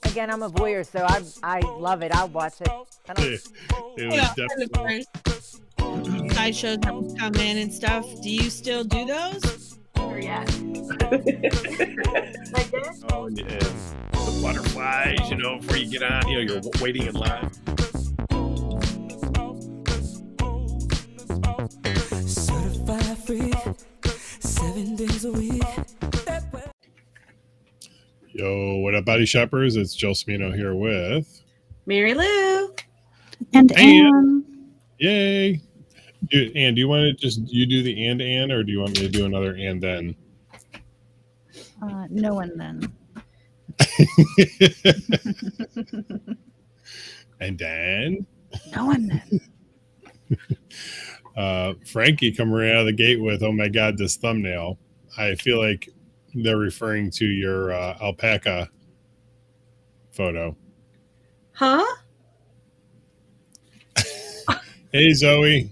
Again, I'm a voyeur, so I love it. I'll watch it. I don't, It was definitely. Sideshows that would come in and stuff. Do you still do those? Yeah. Oh, and the butterflies, before you get on, you're waiting in line. Certified free, 7 days a week. Yo, what up, body shoppers? It's Joe Smino here with Marilu. And yay. And do you want to just you do the and or do you want me to do another and then? no one then. And then No one then. Frankie coming right out of the gate with, oh my God, this thumbnail. I feel like they're referring to your alpaca photo. Huh? Hey, Zoe.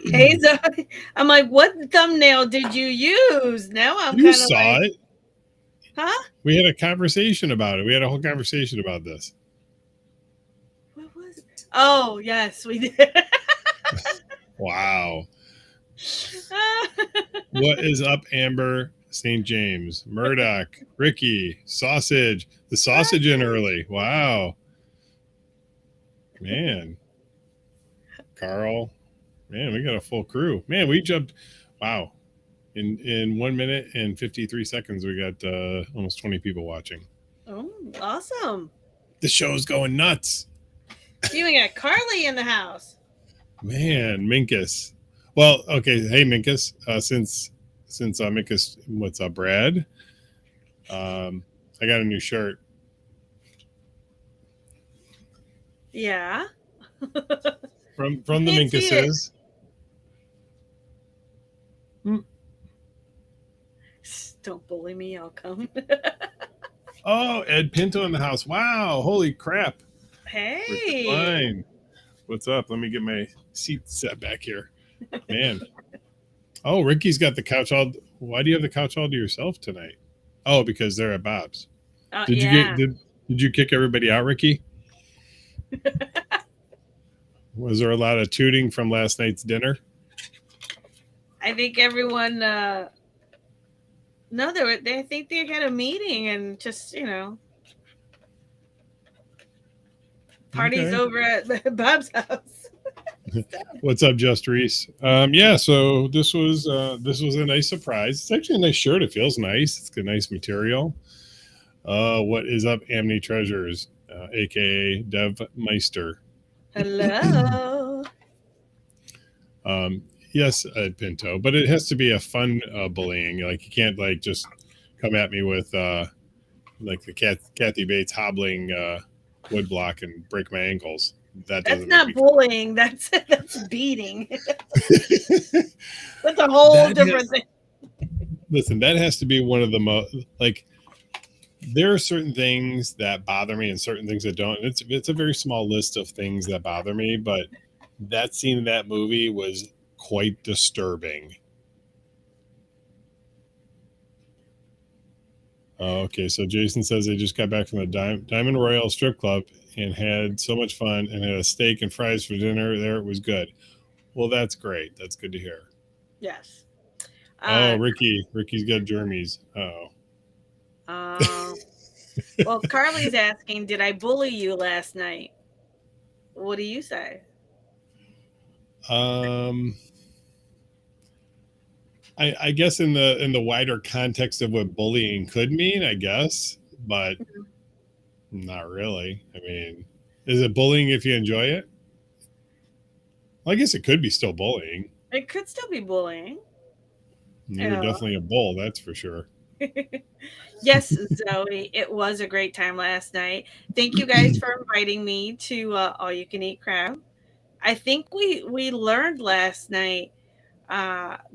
Hey, Zoe. I'm like, what thumbnail did you use? Now I'm You kind of saw like, it. huh? We had a conversation about it. We had a whole conversation about this. What was it? Oh, yes, we did. Wow. What is up, Amber St. James, Murdoch, Ricky, Sausage, the sausage in early. Wow. Man. Carl. Man, we got a full crew. Man, we jumped. Wow. In 1 minute and 53 seconds, we got almost 20 people watching. Oh, awesome. The show's going nuts. You even got Carly in the house. Man, Minkus. Well, okay. Hey, Minkus. Since Minkus, what's up, Brad? I got a new shirt. Yeah. From the Can't see it. Minkuses. Don't bully me. I'll come. Oh, Ed Pinto in the house. Wow. Holy crap. Hey. Fine. What's up? Let me get my seat set back here. Man. Oh, Ricky's got the couch all. Why do you have the couch all to yourself tonight? Oh, because they're at Bob's. Did yeah. did you kick everybody out, Ricky? Was there a lot of tooting from last night's dinner? I think everyone. No, I think they had a meeting and just parties Okay. over at Bob's house. What's up, Just Reese? Yeah, so this was a nice surprise. It's actually a nice shirt. It feels nice. It's got nice material. What is up, Amity Treasures, aka Dev Meister? Hello. Yes, Ed Pinto, but it has to be a fun bullying. Like you can't just come at me with like the Kathy Bates hobbling woodblock and break my ankles. That's not bullying. That's beating. That's a whole different thing. Listen, that has to be one of the most there are certain things that bother me and certain things that don't. It's a very small list of things that bother me, but that scene in that movie was quite disturbing. Okay, so Jason says they just got back from the Diamond Royal strip club and had so much fun and had a steak and fries for dinner there. It was good. Well, that's great. That's good to hear. Yes. Ricky's got germies. Well, Carly's asking, did I bully you last night? What do you say? I guess in the wider context of what bullying could mean, I guess, but not really. I mean, is it bullying if you enjoy it? Well, I guess it could be still bullying. It could still be bullying. You're definitely a bull, that's for sure. Yes, Zoe, it was a great time last night. Thank you guys for inviting me to All You Can Eat Crab. I think we learned last night,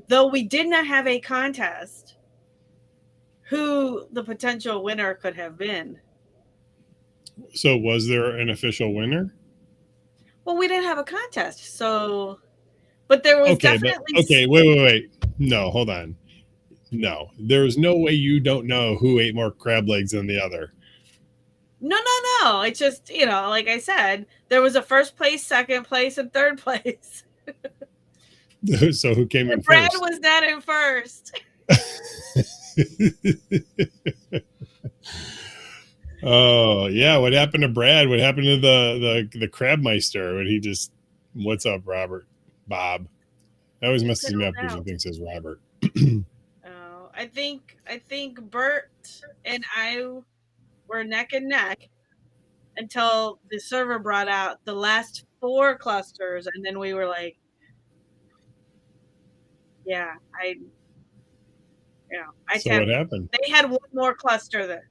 though we did not have a contest, who the potential winner could have been. So was there an official winner? Well, we didn't have a contest, so but there was definitely wait. No, hold on. No, there's no way you don't know who ate more crab legs than the other. No. It's just, like I said, there was a first place, second place, and third place. So who came in And Brad first? was not in first. Oh yeah, what happened to Brad? What happened to the Crabmeister? When he just, what's up, Robert? Bob. That always messes me up because he thinks it's Robert. Oh, I think Bert and I were neck and neck until the server brought out the last 4 clusters, and then we were like, yeah, I So said what happened? they had one more cluster then.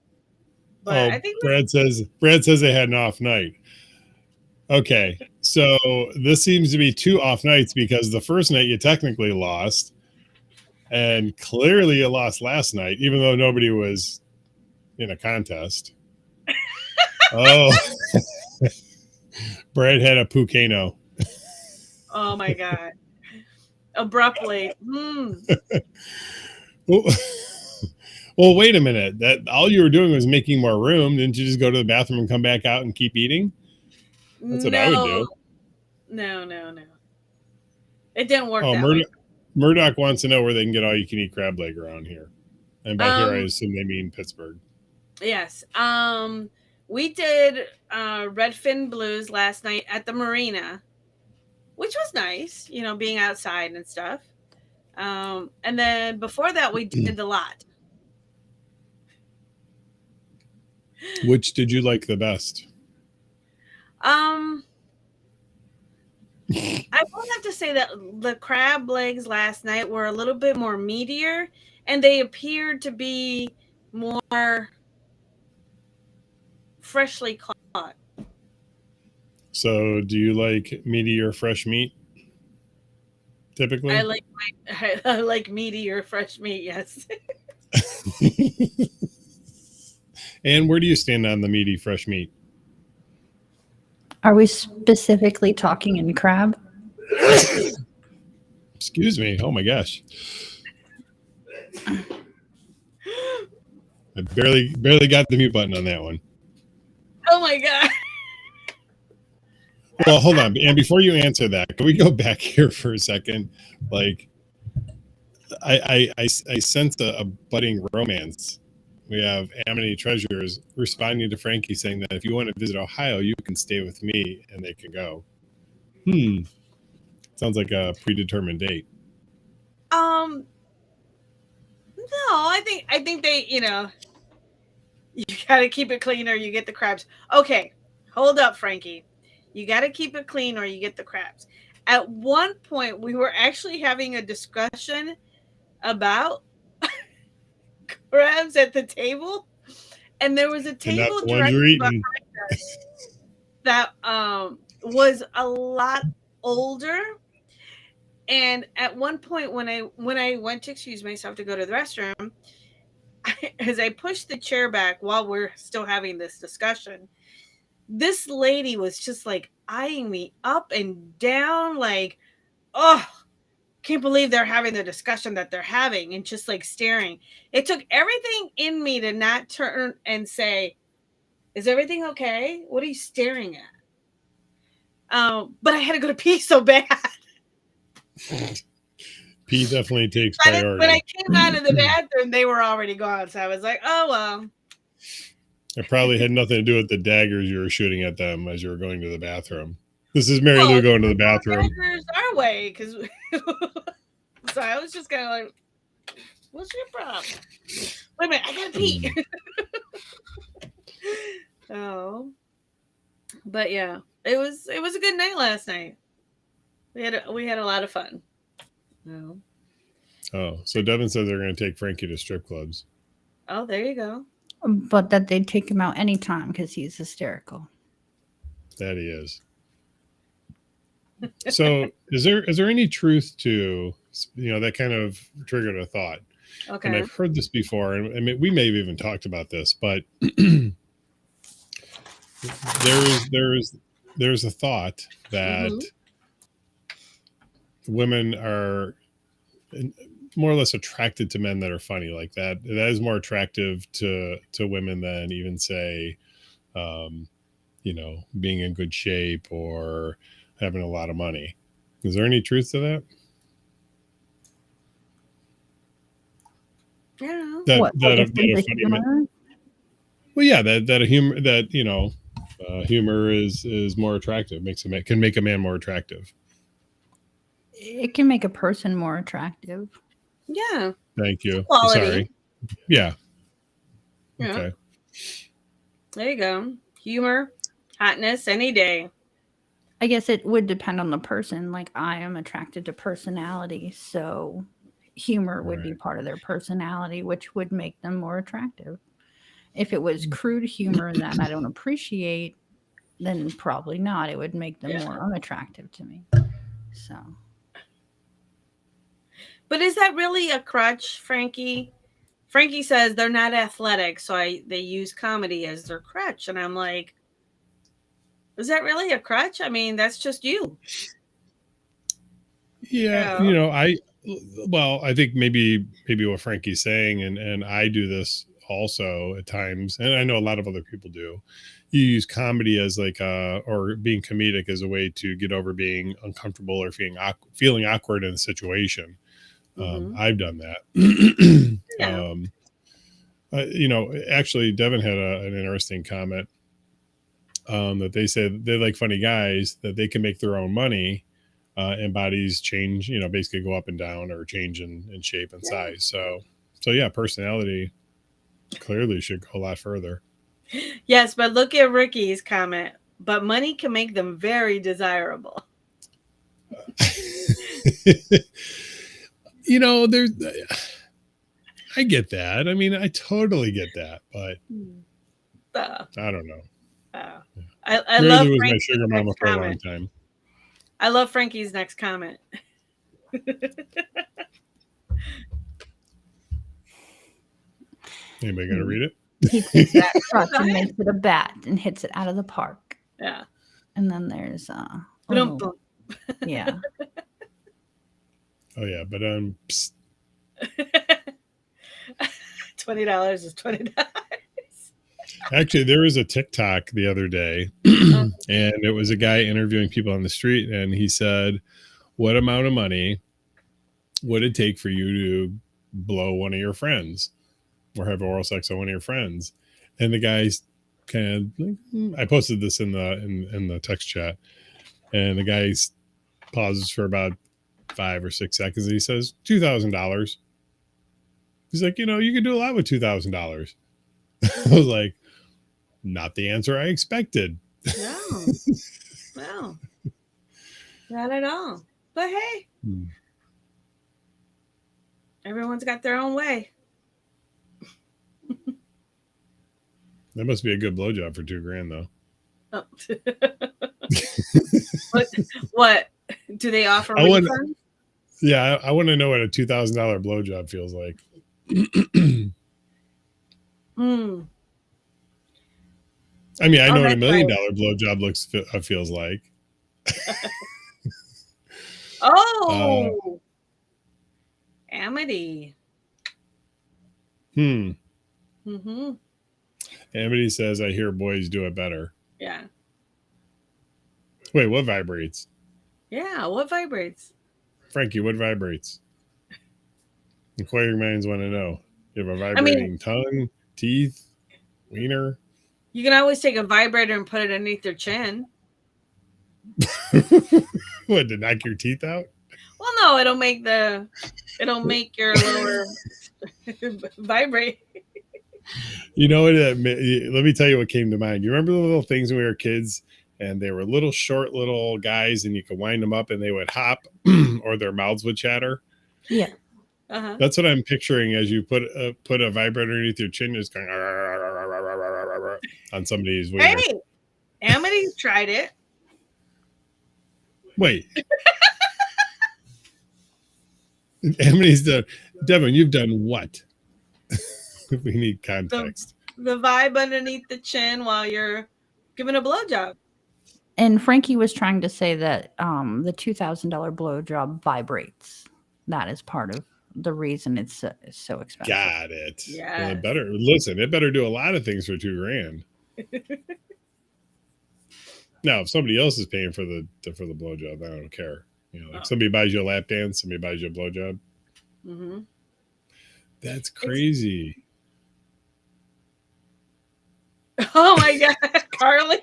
But Oh, I think Brad says they had an off night. Okay, so this seems to be 2 off nights because the first night you technically lost, and clearly you lost last night, even though nobody was in a contest. Oh, Brad had a Pucano. oh my god. Abruptly. Well, wait a minute. That all you were doing was making more room. Didn't you just go to the bathroom and come back out and keep eating? That's what I would do. No. It didn't work that way. Murdoch wants to know where they can get all you can eat crab leg around here. And by here, I assume they mean Pittsburgh. Yes. We did Redfin Blues last night at the marina, which was nice, being outside and stuff. And then before that, we did the lot. Which did you like the best? I will have to say that the crab legs last night were a little bit more meatier, and they appeared to be more freshly caught. So, do you like meatier fresh meat? Typically, I like meatier fresh meat. Yes. And where do you stand on the meaty fresh meat? Are we specifically talking in crab? Excuse me. Oh my gosh. I barely got the mute button on that one. Oh my god. Well, hold on. And before you answer that, can we go back here for a second? Like, I sense a budding romance. We have Amity Treasures responding to Frankie saying that if you want to visit Ohio, you can stay with me and they can go. Sounds like a predetermined date. No, I think they, you gotta keep it clean or you get the crabs. Okay, hold up, Frankie. You gotta keep it clean or you get the crabs. At one point, we were actually having a discussion about crabs at the table, and there was a table directly behind us that was a lot older. And at one point, when I went to excuse myself to go to the restroom, as I pushed the chair back while we're still having this discussion, this lady was just like eyeing me up and down, like, oh, can't believe they're having the discussion that they're having, and just like staring. It took everything in me to not turn and say, is everything okay? What are you staring at? But I had to go to pee so bad. Pee definitely takes priority. When I came out of the bathroom, they were already gone. So I was like, oh, well. It probably had nothing to do with the daggers you were shooting at them as you were going to the bathroom. This is Marilu going to the bathroom. Daggers our way, because so I was just kind of like, what's your problem? Wait a minute, I gotta pee. Oh, but yeah, it was a good night last night. We had a lot of fun. No. Oh, so Devin said they're going to take Frankie to strip clubs. Oh, there you go. But that they'd take him out anytime because he's hysterical. That he is. So is there any truth to, that kind of triggered a thought? Okay. And I've heard this before, and I mean, we may have even talked about this, but there's a thought that women are more or less attracted to men that are funny like that. That is more attractive to women than even say, being in good shape or having a lot of money. Is there any truth to that? Yeah. That a funny man. humor? Well, yeah, that a humor that humor is more attractive, can make a man more attractive. It can make a person more attractive. Yeah. Thank you. Quality. Sorry. Yeah. Yeah. Okay. There you go. Humor, hotness, any day. I guess it would depend on the person. Like I am attracted to personality, so humor would be Right. part of their personality, which would make them more attractive. If it was crude humor that I don't appreciate, then probably not. It would make them more unattractive to me. So But is that really a crutch, Frankie? Frankie says they're not athletic, so they use comedy as their crutch. And I'm like, is that really a crutch? I mean, that's just you. Yeah, I think maybe what Frankie's saying, and I do this also at times, and I know a lot of other people do. You use comedy as like or being comedic as a way to get over being uncomfortable or feeling awkward in a situation. I've done that. Yeah. Actually, Devin had an interesting comment that they said they like funny guys that they can make their own money. And bodies change, basically go up and down or change in shape and size. So yeah, personality clearly should go a lot further. Yes, but look at Ricky's comment. But money can make them very desirable. There's, I get that. I mean, I totally get that, but I don't know. I love was my Frankie's sugar mama next for a long comment. time. I love Frankie's next comment. Anybody gonna read it? he takes that crutch and makes it a bat and hits it out of the park. Yeah. And then there's yeah. Oh yeah, but $20 is $20. actually, there was a TikTok the other day, and it was a guy interviewing people on the street, and he said, "What amount of money would it take for you to blow one of your friends or have oral sex on one of your friends?" And the guy's kind of, I posted this in the text chat, and the guy pauses for about 5 or 6 seconds, and he says, $2,000. He's like, you can do a lot with $2,000. I was like, not the answer I expected. No, not at all. But hey, everyone's got their own way. That must be a good blowjob for $2,000, though. Oh. What do they offer? Refunds? Yeah, I want to know what a $2,000 blowjob feels like. I mean, I know what $1 million blowjob feels like. Oh, Amity. Amity says, I hear boys do it better. Yeah. Wait, what vibrates? Yeah, what vibrates? Frankie, what vibrates? Inquiring minds want to know. You have a vibrating tongue, teeth, wiener? You can always take a vibrator and put it underneath your chin. What, to knock your teeth out? Well, no, it'll make your lower vibrate. You know what? Let me tell you what came to mind. You remember the little things when we were kids, and they were little short little guys, and you could wind them up, and they would hop, or their mouths would chatter. Yeah, that's what I'm picturing as you put a vibrator underneath your chin, just going on somebody's wiener. Hey, Amity tried it. Wait. Amity's done. Devin, you've done what? We need context. The vibe underneath the chin while you're giving a blowjob. And Frankie was trying to say that the $2,000 blowjob vibrates. That is part of the reason it's so expensive. Got it. Yes. Well, it better do a lot of things for $2,000. Now, if somebody else is paying for the blowjob, I don't care. Like somebody buys you a lap dance, somebody buys you a blowjob. Mm-hmm. That's crazy. Oh my God, Carly.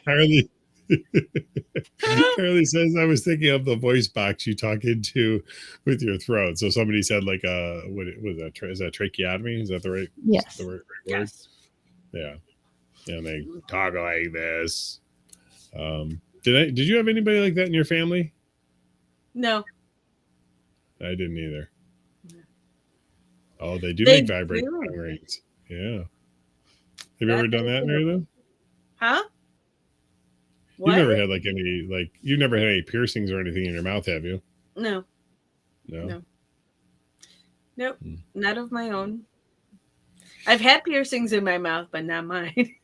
Carly says, I was thinking of the voice box you talk into with your throat. So somebody said like what was that? Is that tracheotomy? Is that the right? Yes. The right word? Yes. Yeah. And they talk like this. Did you have anybody like that in your family? No. I didn't either. Oh, they do They make vibrating do. tongue rings. Yeah. Have you ever done that, Marilu? Huh? You've never had you've never had any piercings or anything in your mouth, have you? No. No. Nope. Not of my own. I've had piercings in my mouth, but not mine.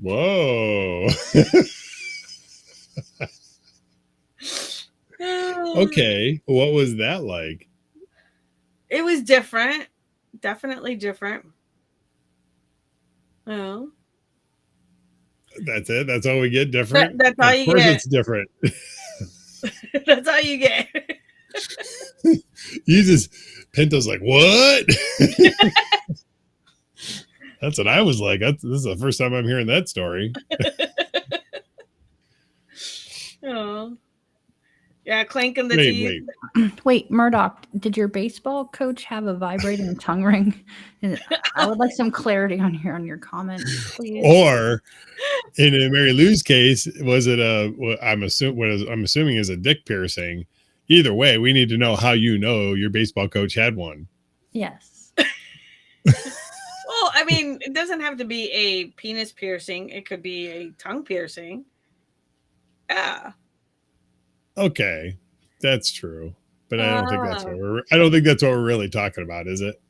Whoa. Okay. What was that like? It was different. Definitely different. Oh. That's it. That's all we get. Different. That's all you Of course, get. it's different. That's all you get. Pinto's like, what? That's what I was like. This is the first time I'm hearing that story. Oh. Yeah, clanking the teeth. Wait, Murdoch, did your baseball coach have a vibrating tongue ring? I would like some clarity on your comment, please. Or in Mary Lou's case, was it I'm assuming is a dick piercing. Either way, we need to know how your baseball coach had one. Yes. Well, I mean, it doesn't have to be a penis piercing. It could be a tongue piercing. Yeah. Okay, that's true, but I don't think that's what we're really talking about, is it?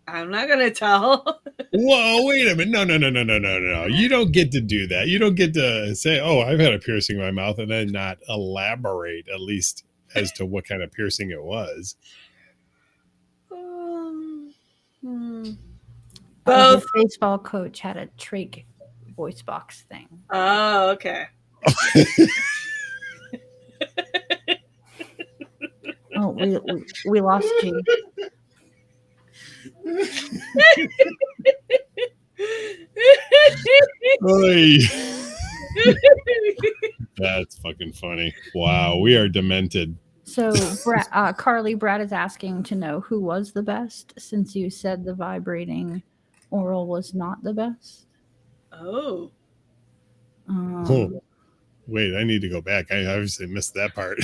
I'm not gonna tell. Whoa, wait a minute! No! You don't get to do that. You don't get to say, "Oh, I've had a piercing in my mouth," and then not elaborate at least as to what kind of piercing it was. Both. His baseball coach had a trach voice box thing. Oh, okay. Oh, we lost you. That's fucking funny. Wow, we are demented. So, Brad is asking to know who was the best, since you said the vibrating oral was not the best. Oh. Wait, I need to go back. I obviously missed that part.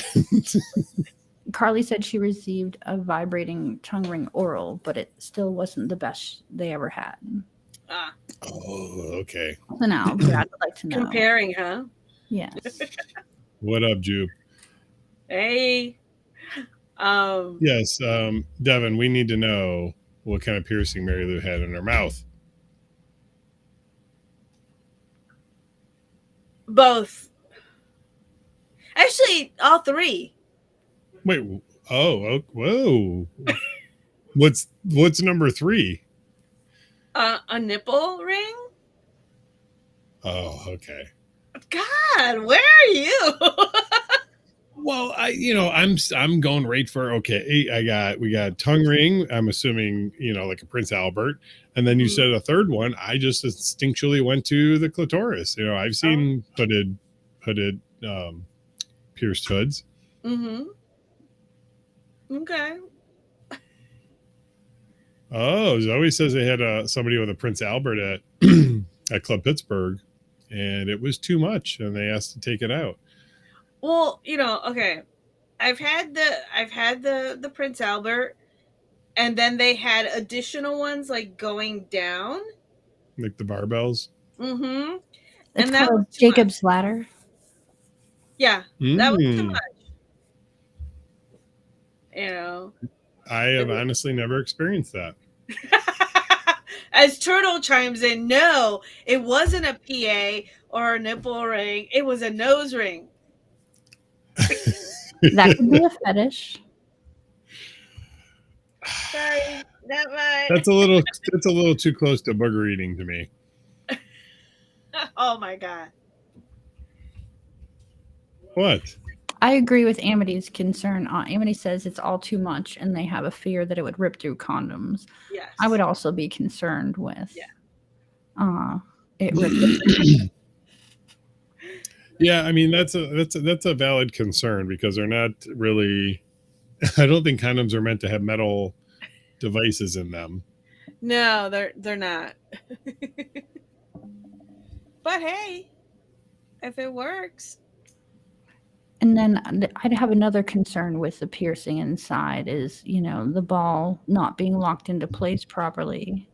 Carly said she received a vibrating tongue ring oral, but it still wasn't the best they ever had. Oh, okay. So now, Brad would like to know. Comparing, huh? Yes. What up, Jupe? Hey. Yes, Devin, we need to know what kind of piercing Mary Lou had in her mouth. Both. Actually, all three. Wait. Oh, whoa. What's number 3? A nipple ring. Oh, okay. God, where are you? Well, I'm going right for we got tongue ring. I'm assuming like a Prince Albert, and then you said a third one. I just instinctually went to the clitoris. I've seen hooded pierced hoods. Mm-hmm. Okay. Oh, Zoe says they had somebody with a Prince Albert at at Club Pittsburgh, and it was too much, and they asked to take it out. Well, okay. I've had the Prince Albert, and then they had additional ones like going down, like the barbells. Mm-hmm. And that was Jacob's ladder. Yeah, that was too much. I have honestly never experienced that. As Turtle chimes in, no, it wasn't a PA or a nipple ring. It was a nose ring. That could be a fetish. Sorry, not mine. That's a little too close to booger eating to me. Oh my god. What? I agree with Amity's concern. Amity says it's all too much, and they have a fear that it would rip through condoms. Yes. I would also be concerned with it ripping. Yeah, I mean that's a valid concern because they're not really. I don't think condoms are meant to have metal devices in them. No, they're not. But hey, if it works. And then I'd have another concern with the piercing inside is, the ball not being locked into place properly.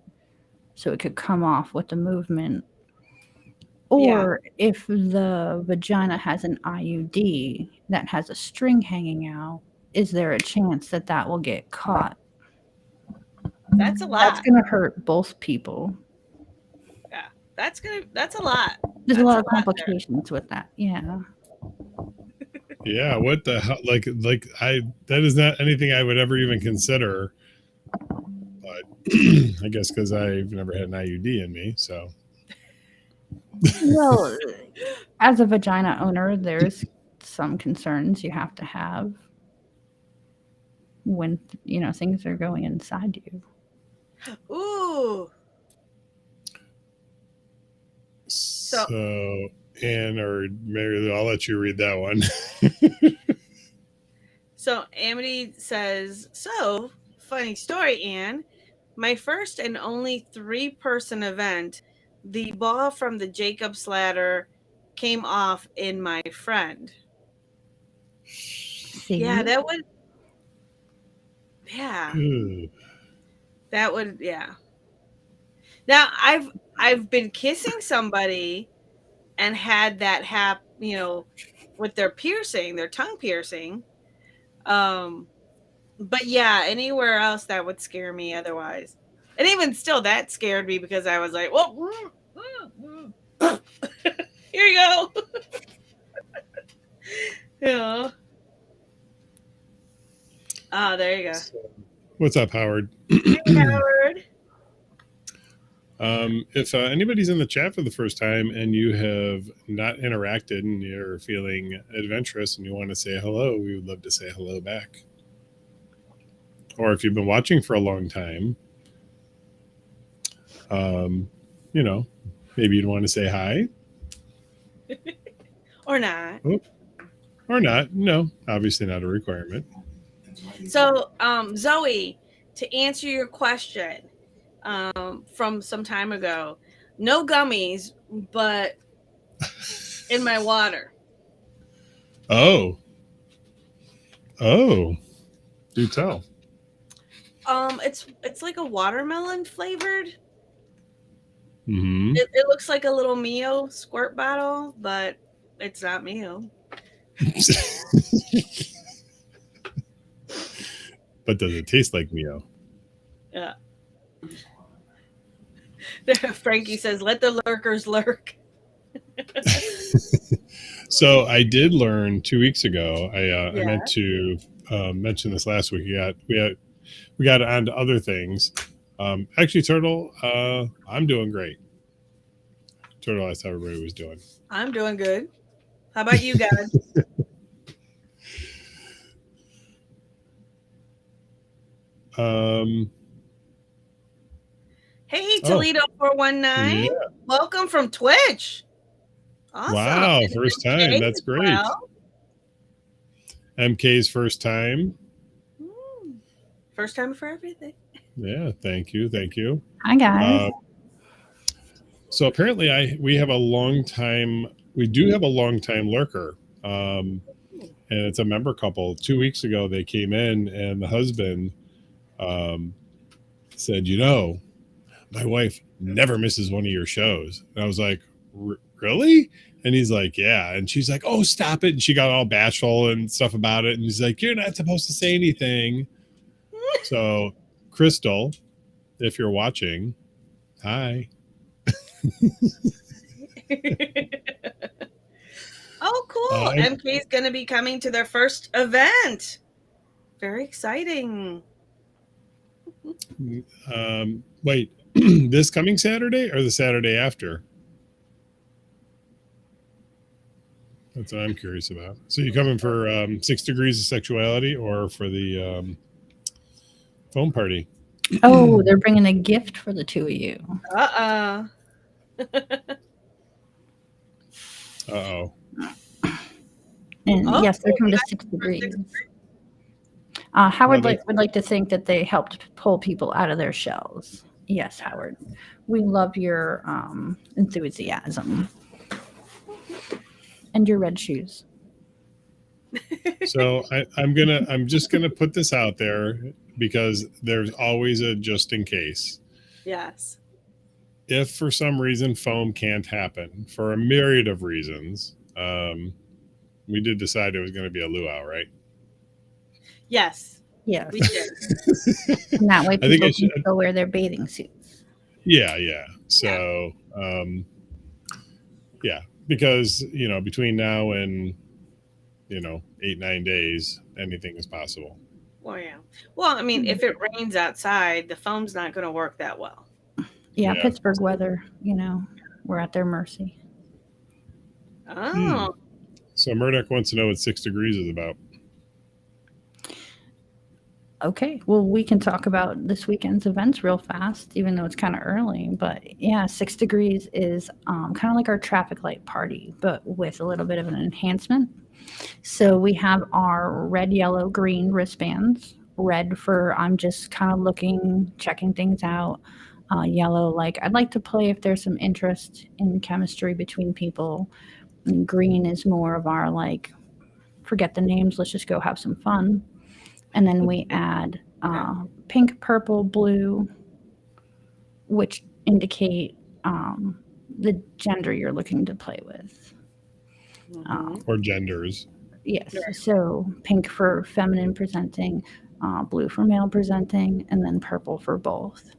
So it could come off with the movement. Or if the vagina has an IUD that has a string hanging out, is there a chance that will get caught? That's a lot. That's going to hurt both people. Yeah, that's a lot. There's a lot of complications with that. Yeah. Yeah, what the hell? Like that is not anything I would ever even consider. But I guess because I've never had an IUD in me, so. Well, as a vagina owner, there's some concerns you have to have when things are going inside you. Ooh. So Anne or Marilu, I'll let you read that one. So Amity says, so funny story, Anne. My first and only 3-person event, the ball from the Jacob's ladder came off in my friend. See? Yeah, that would. Yeah. That would. Yeah. Now I've been kissing somebody and had that happen, with their piercing, their tongue piercing. But yeah, anywhere else that would scare me otherwise. And even still, that scared me because I was like, well, here you go. Yeah. Oh, there you go. What's up, Howard? Hey, Howard. If anybody's in the chat for the first time and you have not interacted and you're feeling adventurous and you want to say hello, we would love to say hello back. Or if you've been watching for a long time, maybe you'd want to say hi. Or not. Oh, or not. No, obviously not a requirement. So, Zoe, to answer your question from some time ago, no gummies, but in my water. Oh, do tell. It's like a watermelon flavored. Mm-hmm. It looks like a little Mio squirt bottle, but it's not Mio. But does it taste like Mio? Yeah. Frankie says, "Let the lurkers lurk." So I did learn 2 weeks ago. I meant to mention this last week. We got on to other things. Actually, Turtle, I'm doing great. Turtle asked how everybody was doing. I'm doing good. How about you guys? Hey, Toledo 419. Yeah. Welcome from Twitch. Awesome. Wow, first time. MK That's as great. well. MK's first time. First time for everything. Yeah, thank you. Hi, guys. So apparently we do have a long time lurker. And it's a member couple. 2 weeks ago they came in and the husband said, my wife never misses one of your shows. And I was like, really? And he's like, yeah. And she's like, oh, stop it. And she got all bashful and stuff about it. And he's like, you're not supposed to say anything. So Crystal, if you're watching, hi. Oh, cool. MK is going to be coming to their first event. Very exciting. Wait, this coming Saturday or the Saturday after? That's what I'm curious about. So you coming for 6 Degrees of Sexuality or for the foam party? Oh, they're bringing a gift for the two of you. Uh oh. And Oh, yes, they're coming to 6 Degrees. Howard would like to think that they helped pull people out of their shells. Yes, Howard. We love your enthusiasm. And your red shoes. So I'm just gonna put this out there because there's always a just in case. yes. If for some reason foam can't happen for a myriad of reasons, we did decide it was going to be a luau, right? Yes. Yes. We did. And that way I think people I can should. still wear their bathing suits. Yeah. So, yeah, because between now and 8-9 days, anything is possible. Well, yeah. Well, I mean, if it rains outside, the foam's not going to work that well. Yeah, Yeah. Pittsburgh weather, we're at their mercy. Oh. So Murdoch wants to know what 6 Degrees is about. Okay, well, we can talk about this weekend's events real fast, even though it's kind of early. But yeah, 6 Degrees is kind of like our traffic light party, but with a little bit of an enhancement. So we have our red, yellow, green wristbands. Red for I'm just kind of looking, checking things out. Yellow, like I'd like to play if there's some interest in chemistry between people. And green is more of our like, forget the names, let's just go have some fun. And then we add pink, purple, blue, which indicate the gender you're looking to play with. Or genders. Yes. So pink for feminine presenting, blue for male presenting, and then purple for both.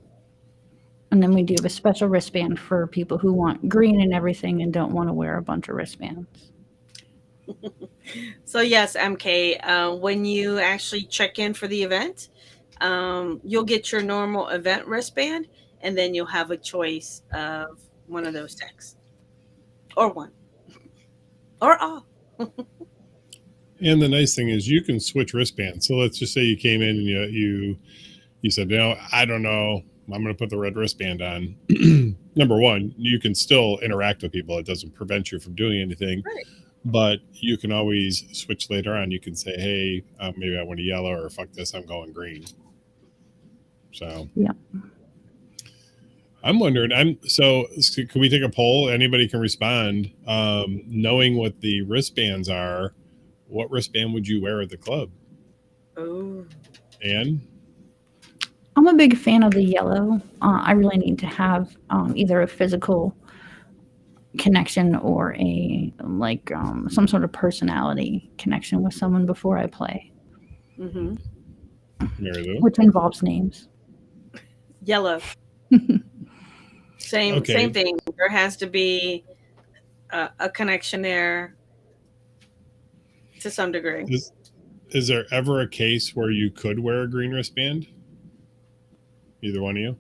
And then we do a special wristband for people who want green and everything and don't want to wear a bunch of wristbands. So yes, MK, when you actually check in for the event, you'll get your normal event wristband, and then you'll have a choice of one of those texts, or one, or all. And the nice thing is you can switch wristbands. So let's just say you came in and you said, I don't know, I'm going to put the red wristband on. Number one, you can still interact with people. It doesn't prevent you from doing anything. Right. But you can always switch later on. You can say, hey, maybe I want a yellow, or fuck this, I'm going green. So yeah. I'm wondering, can we take a poll? Anybody can respond. Knowing what the wristbands are, what wristband would you wear at the club? Oh. Anne? I'm a big fan of the yellow. I really need to have either a physical connection or some sort of personality connection with someone before I play. Mm-hmm. Marilu? Which involves names. Yellow. Same thing. There has to be a connection there to some degree. Is there ever a case where you could wear a green wristband? Either one of you?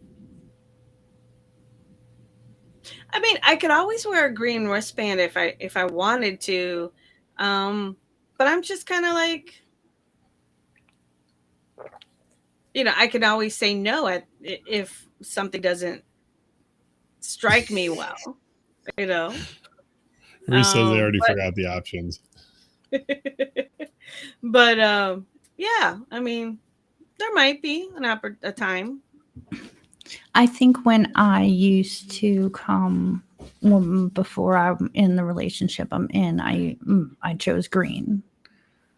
I mean, I could always wear a green wristband if I wanted to, but I'm just kind of like, I could always say no if something doesn't strike me well, Reese says they already forgot the options. But yeah, I mean, there might be a time. I think when I used to come before I'm in the relationship I'm in, I chose green.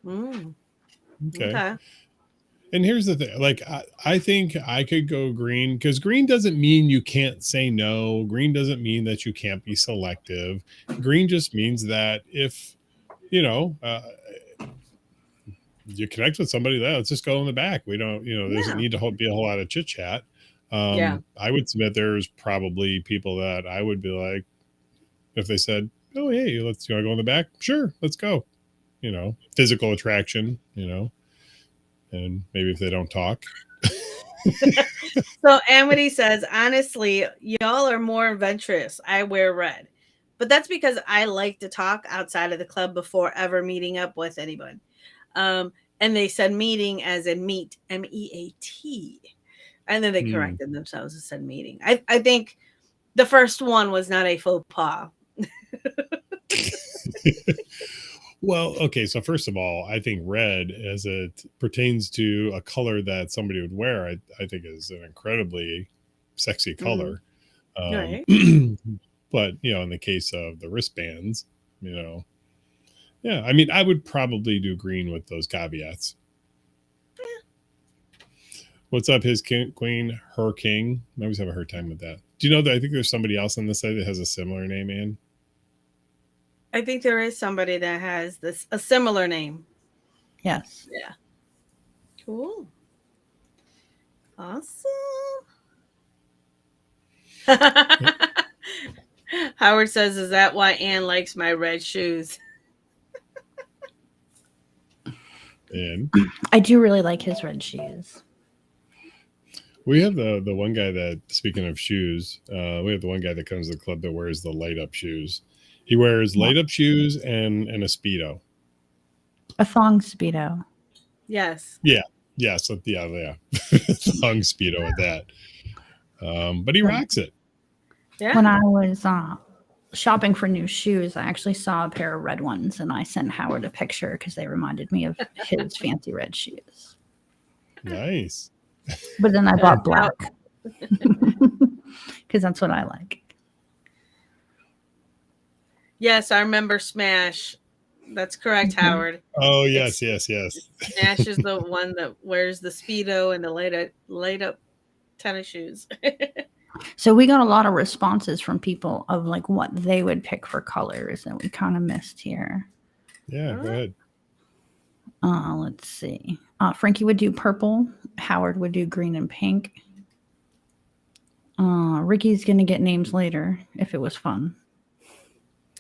Okay. And here's the thing, like I think I could go green because green doesn't mean you can't say no. Green doesn't mean that you can't be selective. Green just means that if you connect with somebody, let's just go in the back. We don't, there doesn't need to be a whole lot of chit chat. I would submit there's probably people that I would be like, if they said, oh, hey, you want to go in the back? Sure, let's go. Physical attraction, and maybe if they don't talk. So Amity says, honestly, y'all are more adventurous. I wear red. But that's because I like to talk outside of the club before ever meeting up with anyone. And they said meeting as in meet, MEAT. And then they corrected themselves and said meeting. I think the first one was not a faux pas. Well, okay, so first of all, I think red, as it pertains to a color that somebody would wear, I think is an incredibly sexy color. Right. But, in the case of the wristbands, yeah, I mean, I would probably do green with those caveats. What's up, his queen, her king? I always have a hard time with that. Do you know that I think there's somebody else on the site that has a similar name, Ann? I think there is somebody that has a similar name. Yes. Yeah. Cool. Awesome. Howard says, is that why Ann likes my red shoes? And I do really like his red shoes. we have the one guy that, speaking of shoes, we have the one guy that comes to the club that wears the light up shoes. He wears light up shoes and a Speedo. A thong Speedo. Yes. Yeah. So thong Speedo with that. But he rocks it. Yeah. When I was shopping for new shoes, I actually saw a pair of red ones, and I sent Howard a picture because they reminded me of his fancy red shoes. Nice. But then I bought black because that's what I like. Yes, I remember Smash. That's correct, Howard. Oh, yes. Smash is the one that wears the Speedo and the laid up tennis shoes. So we got a lot of responses from people of like what they would pick for colors that we kind of missed here. Yeah, go ahead. Let's see. Frankie would do purple. Howard would do green and pink. Ricky's going to get names later if it was fun.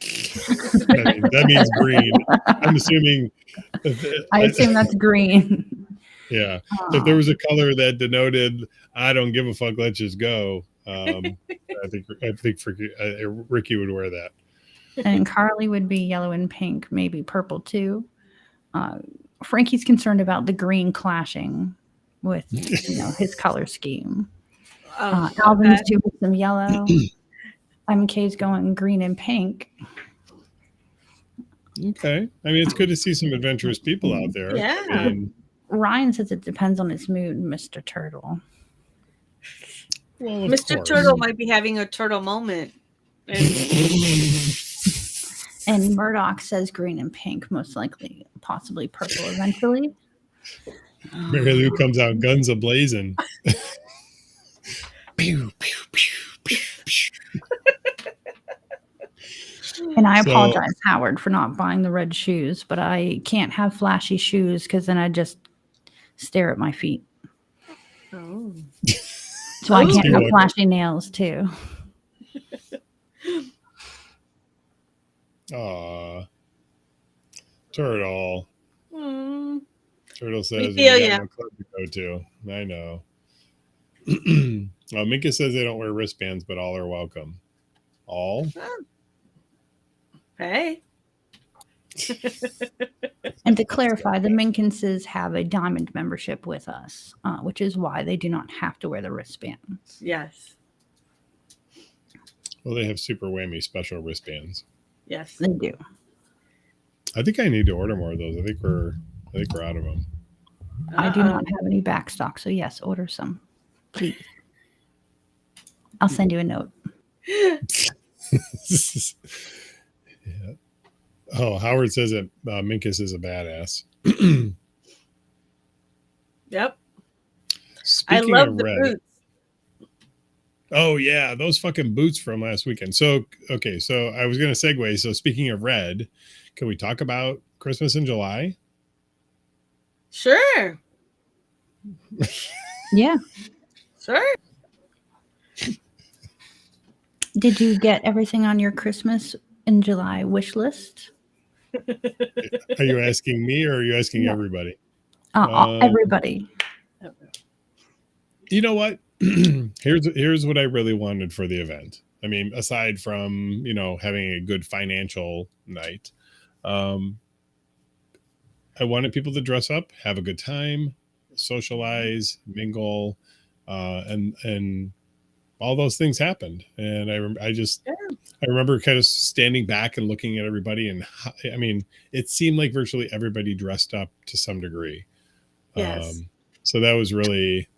That means green. I'm assuming. I assume that's green. Yeah. If there was a color that denoted, I don't give a fuck, let's just go. I think Ricky would wear that. And Carly would be yellow and pink, maybe purple too. Frankie's concerned about the green clashing with his color scheme. Alvin's doing some yellow. MK's going green and pink. Okay. I mean, it's good to see some adventurous people out there. Yeah. I mean, Ryan says it depends on his mood, Mr. Turtle. well, Mr. Turtle might be having a turtle moment. And Murdoch says green and pink, most likely, possibly purple eventually. Marilu comes out guns a-blazing. Pew, pew, pew, pew, pew. And I apologize, Howard, for not buying the red shoes, but I can't have flashy shoes because then I just stare at my feet. Oh. So I can't have flashy nails too. Aw. Turtle. Turtle says We feel you ya. got no club to go to. I know. Minka says they don't wear wristbands, but all are welcome. All? Hey. And to clarify, the Minkinses have a diamond membership with us, which is why they do not have to wear the wristbands. Yes. Well, they have super whammy special wristbands. Yes. They do. I think I need to order more of those. I think we're out of them. I do not have any back stock, so yes, order some, please. I'll send you a note. Yeah. Oh, Howard says that Minkus is a badass. Yep. Speaking I love of the red, boots. oh yeah, those fucking boots from last weekend. So okay, so I was gonna segue. So speaking of red, can we talk about Christmas in July? Sure. Yeah. Sure. Did you get everything on your Christmas in July wish list? Are you asking me or are you asking Yeah. everybody? Everybody. You know what? here's what I really wanted for the event. I mean, aside from, having a good financial night, I wanted people to dress up, have a good time, socialize, mingle, and all those things happened. And I remember kind of standing back and looking at everybody, and I mean, it seemed like virtually everybody dressed up to some degree. Yes. So that was really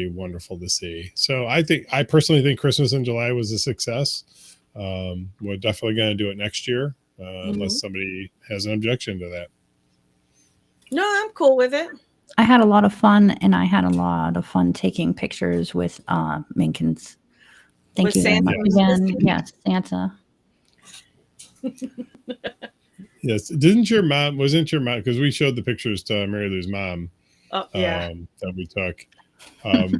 wonderful to see. So I personally think Christmas in July was a success. We're definitely going to do it next year, unless somebody has an objection to that. No, I'm cool with it. I had a lot of fun, and I had a lot of fun taking pictures with Minkins. Thank With you very Santa? much again. Yes, Santa. Yes. Wasn't your mom, because we showed the pictures to Marilu's mom, Oh, yeah. that we took. But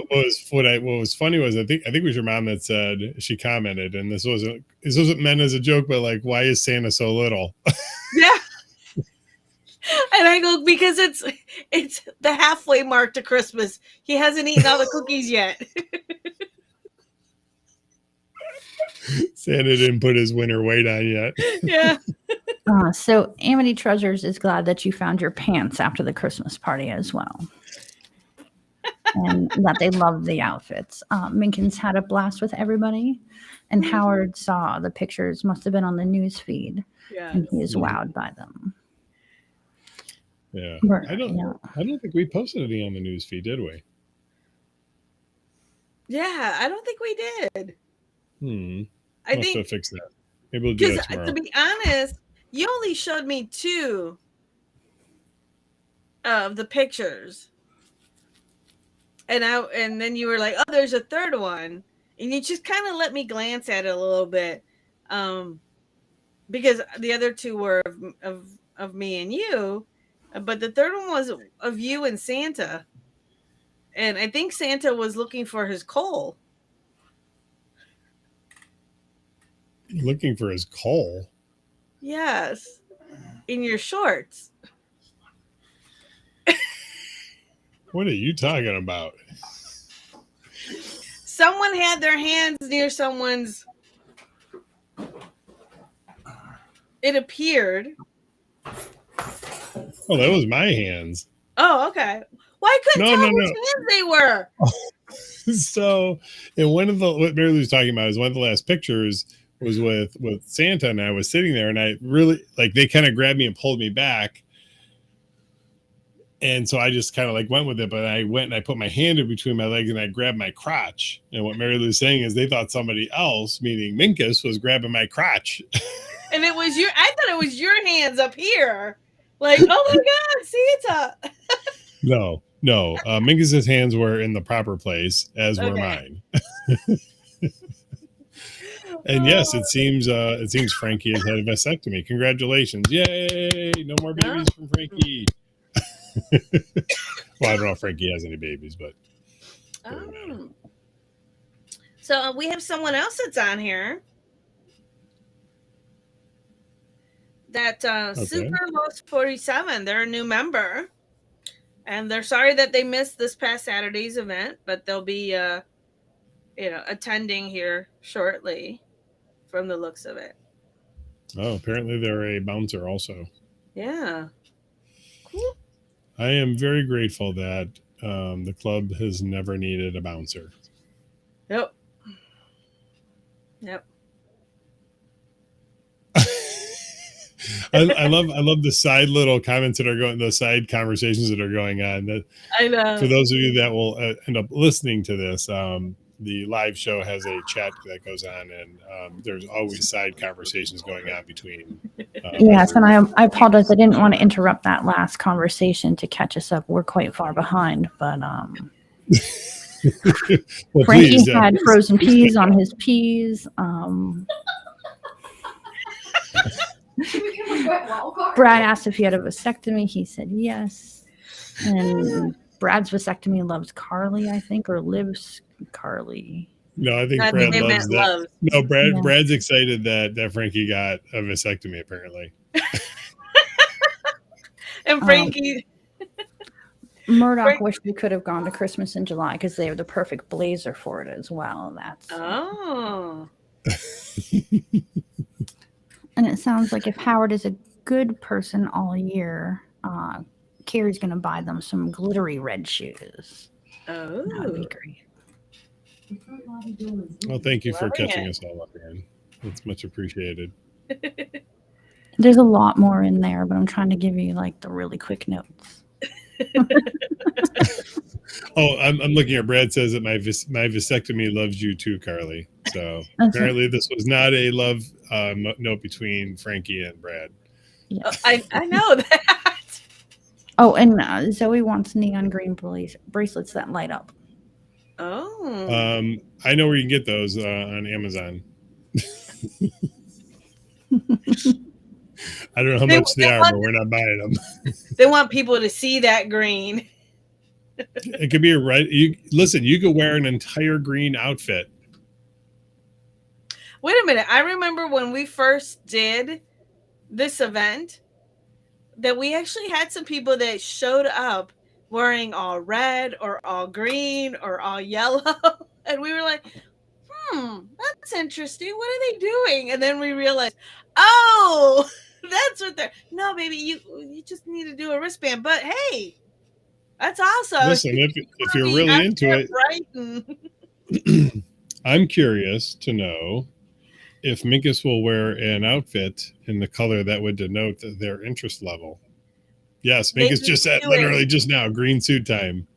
what was funny was I think it was your mom that said, she commented, and this wasn't meant as a joke, but like, why is Santa so little? Yeah. And I go, because it's the halfway mark to Christmas. He hasn't eaten all the cookies yet. Santa didn't put his winter weight on yet. Yeah. So Amity Treasures is glad that you found your pants after the Christmas party as well. And that they loved the outfits. Minkins had a blast with everybody. And Howard saw the pictures, must have been on the news feed. Yeah. And he is wowed by them. Yeah. Right, I don't think we posted any on the news feed, did we? Yeah, I don't think we did. I We'll think have to fix that. Maybe we'll do that tomorrow. to be honest, you only showed me 2 of the pictures. And then you were like, oh, there's a third one. And you just kind of let me glance at it a little bit. Because the other 2 were of me and you. But the third one was of you and Santa. And I think Santa was looking for his coal. Looking for his coal? Yes. In your shorts. What are you talking about? Someone had their hands near someone's. It appeared. Oh, that was my hands. Oh, okay. Well, I couldn't tell which hands they were. So, and what Marilu was talking about is one of the last pictures was with Santa, and I was sitting there, and I really, like, they kind of grabbed me and pulled me back. And so I just kind of like went with it, but I went and I put my hand in between my legs and I grabbed my crotch. And what Marilu was saying is they thought somebody else, meaning Minkus, was grabbing my crotch. And I thought it was your hands up here. Like, oh my God, Santa. No. Minkus's hands were in the proper place, as were mine. And yes, it seems Frankie has had a vasectomy. Congratulations. Yay. No more babies from Frankie. Well, I don't know if Frankie has any babies, but so we have someone else that's on here. That Super Los 47, they're a new member, and they're sorry that they missed this past Saturday's event, but they'll be attending here shortly from the looks of it. Oh, apparently they're a bouncer also. Yeah. Cool. I am very grateful that the club has never needed a bouncer. Yep. I love the side little comments that are going, the side conversations that are going on. That I know. For those of you that will end up listening to this, the live show has a chat that goes on, and there's always side conversations going on between. Yes, and I apologize. I didn't want to interrupt that last conversation to catch us up. We're quite far behind, but well, Frankie had frozen peas on his peas. Brad asked if he had a vasectomy. He said yes. And Brad's vasectomy loves Carly, I think, or lives Carly. No, I think I think Brad they loves meant that. loves. No, Yeah. Brad's excited that Frankie got a vasectomy. Apparently, And Frankie, Murdoch Frank- wished we could have gone to Christmas in July because they have the perfect blazer for it as well. oh, And it sounds like if Howard is a good person all year, Carrie's going to buy them some glittery red shoes. That would be oh, great. well, thank you for Loving catching it. us all up again. It's much appreciated. There's a lot more in there, but I'm trying to give you like the really quick notes. Oh, I'm looking at Brad says that my vasectomy loves you too, Carly. So That's apparently this was not a love note between Frankie and Brad. Yeah. I know that. Oh, and Zoe wants neon green bracelets that light up. Oh, I know where you can get those on Amazon. I don't know how They- much they are, but we're not buying them. they want people to see that green. It could be you could wear an entire green outfit. Wait a minute. I remember when we first did this event that we actually had some people that showed up wearing all red or all green or all yellow. And we were like, that's interesting. What are they doing? And then we realized, oh, that's what they're. No, baby, you just need to do a wristband. But hey, that's awesome. Listen, if you're really into it, right? I'm curious to know if Minkus will wear an outfit in the color that would denote their interest level. Yes, They Minkus just said do literally it. just now, green suit time.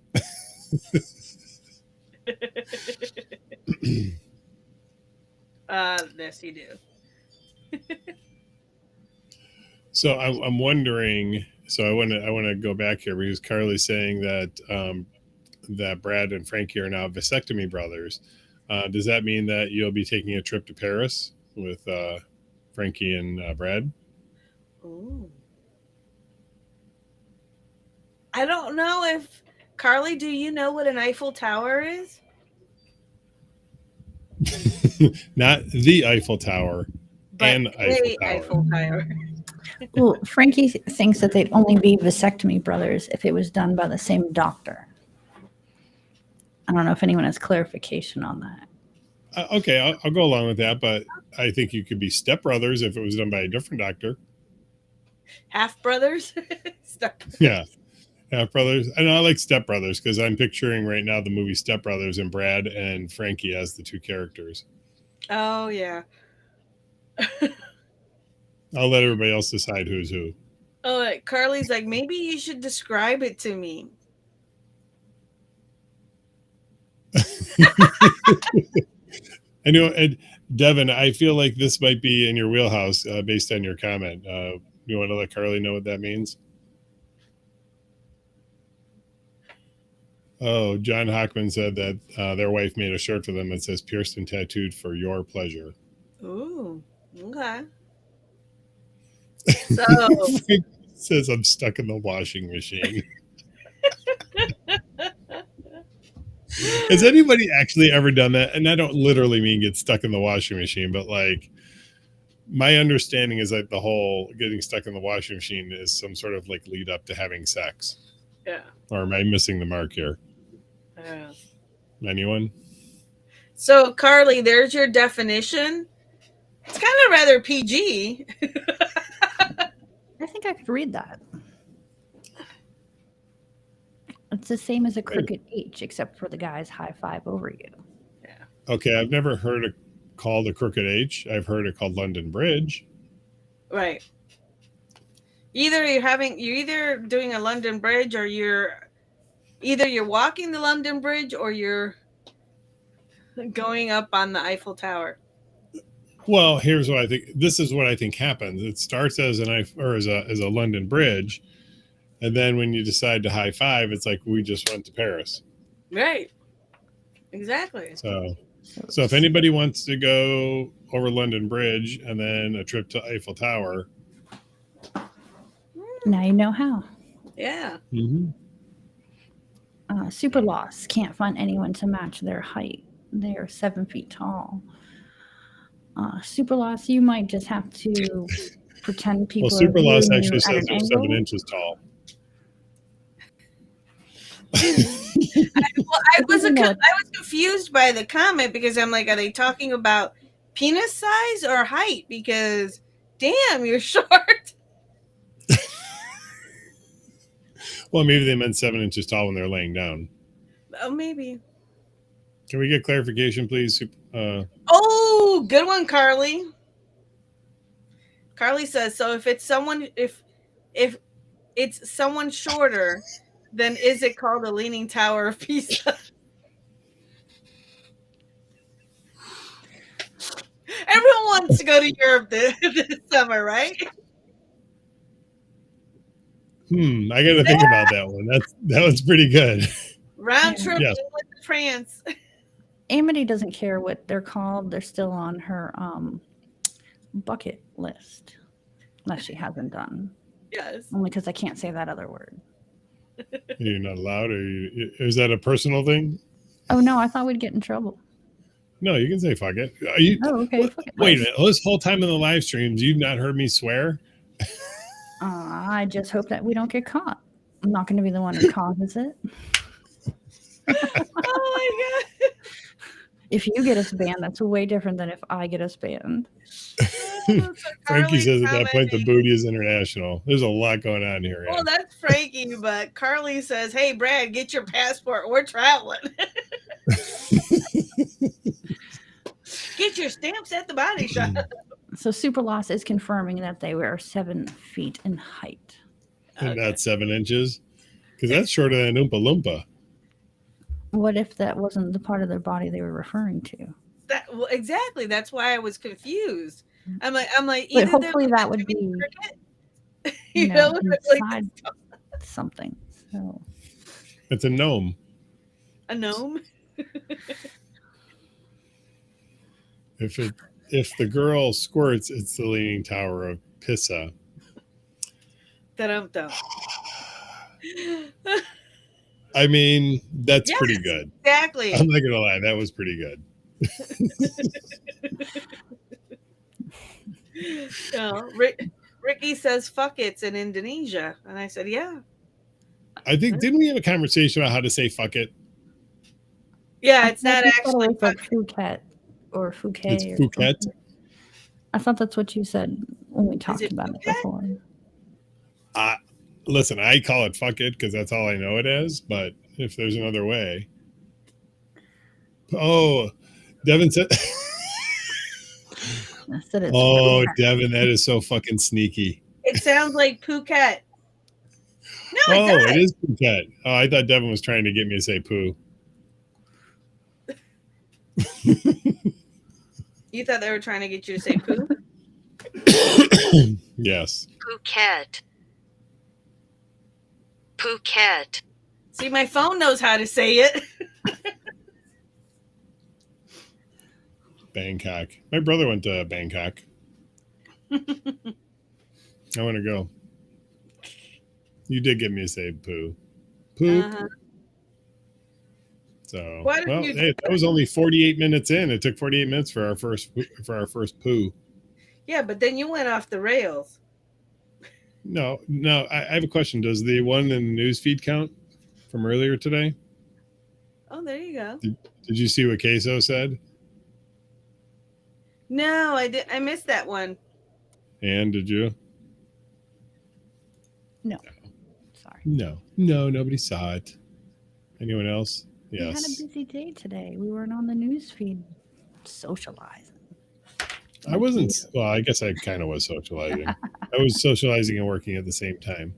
Yes, you do. So I'm wondering. So I want to go back here because Carly's saying that that Brad and Frankie are now vasectomy brothers. Does that mean that you'll be taking a trip to Paris with Frankie and Brad? Ooh. I don't know if Carly, do you know what an Eiffel Tower is? Not the Eiffel Tower, But an Eiffel a Tower. Eiffel Tower. Well, Frankie thinks that they'd only be vasectomy brothers if it was done by the same doctor. I don't know if anyone has clarification on that. Okay, I'll go along with that, but I think you could be stepbrothers if it was done by a different doctor. Half brothers. Yeah, half brothers. I know I like stepbrothers because I'm picturing right now the movie Step Brothers and Brad and Frankie as the two characters. Oh yeah. I'll let everybody else decide who's who. Oh, Carly's like, maybe you should describe it to me. I know, and Devin, I feel like this might be in your wheelhouse based on your comment. You want to let Carly know what that means? Oh, John Hockman said that their wife made a shirt for them that says "Pierced and tattooed for your pleasure." Ooh, okay. So Frank says I'm stuck in the washing machine. Has anybody actually ever done that? And I don't literally mean get stuck in the washing machine, but like my understanding is that the whole getting stuck in the washing machine is some sort of like lead up to having sex. yeah. Or am I missing the mark here? Yeah. Anyone? So Carly, there's your definition. It's kind of rather PG. I think I could read that. It's the same as a crooked H, except for the guy's high five over you. Okay, I've never heard it called a crooked H. I've heard it called London Bridge. Right. You're either doing a London Bridge or you're walking the London Bridge or you're going up on the Eiffel Tower. Well, here's what I think. This is what I think happens. It starts as as a London Bridge, and then when you decide to high five, it's like we just went to Paris. Right. Exactly. So if anybody wants to go over London Bridge and then a trip to Eiffel Tower, Now you know how. Yeah. Super Loss can't find anyone to match their height. they are 7 feet tall. Super loss, you might just have to pretend people Well, are Super Loss viewing actually you at says an they're 7 angle. inches tall. I was Even though confused by the comment because I'm like, are they talking about penis size or height? Because damn, you're short. Well, maybe they meant 7 inches tall when they're laying down. Oh, maybe. Can we get clarification, please? Oh, good one, Carly. Carly says, so if it's someone shorter, then is it called the Leaning Tower of Pisa? Everyone wants to go to Europe this summer, right? I got to think about that one. That one's pretty good. Round trip Yes. with France. Amity doesn't care what they're called. They're still on her bucket list, unless she hasn't done. Yes. Only because I can't say that other word. You're not allowed, or is that a personal thing? Oh no, I thought we'd get in trouble. No, you can say fuck it. Are you, Oh, okay. Fuck it. wait a minute. This whole time in the live streams, you've not heard me swear? I just hope that we don't get caught. I'm not going to be the one who causes it. Oh my god. If you get us banned, that's way different than if I get us banned. Frankie says at that point the booty is international. There's a lot going on here. Well, that's Frankie, but Carly says, hey, Brad, get your passport. We're traveling. Get your stamps at the body shop. So Super Loss is confirming that they were 7 feet in height. And that's 7 inches? Because that's shorter than Oompa Loompa. What if that wasn't the part of their body they were referring to? Well, exactly. That's why I was confused. I'm like, But hopefully that would be, you know, inside something. So It's a gnome. a gnome. If the girl squirts, it's the Leaning Tower of Pisa. Da-dum-dum. I mean, that's pretty good. Exactly. I'm not gonna lie, that was pretty good. No, Ricky says fuck it's in Indonesia. And I said, yeah. I think didn't we have a conversation about how to say fuck it? Yeah, it's not actually it's like Phuket or Phuket. It's Phuket. I thought that's what you said when we talked about it before. Listen, I call it fuck it because that's all I know it as, but if there's another way. Oh, Devin said oh, Devin, that is so fucking sneaky. It sounds like Phuket. No, it is Phuket. Oh, I thought Devin was trying to get me to say poo. You thought they were trying to get you to say poo? Yes. Phuket. Phuket. See, my phone knows how to say it. Bangkok. My brother went to Bangkok. I want to go. You did get me to say poo. Poop. So, hey, that was only 48 minutes in. It took 48 minutes for our first poo. Yeah, but then you went off the rails. No. I have a question. Does the one in the news feed count from earlier today? Oh, there you go. Did you see what Queso said? No, I did. I missed that one. And did you? No. Sorry. No, nobody saw it. Anyone else? Yes. We had a busy day today. We weren't on the news feed socializing. I wasn't. Well, I guess I kind of was socializing. I was socializing and working at the same time.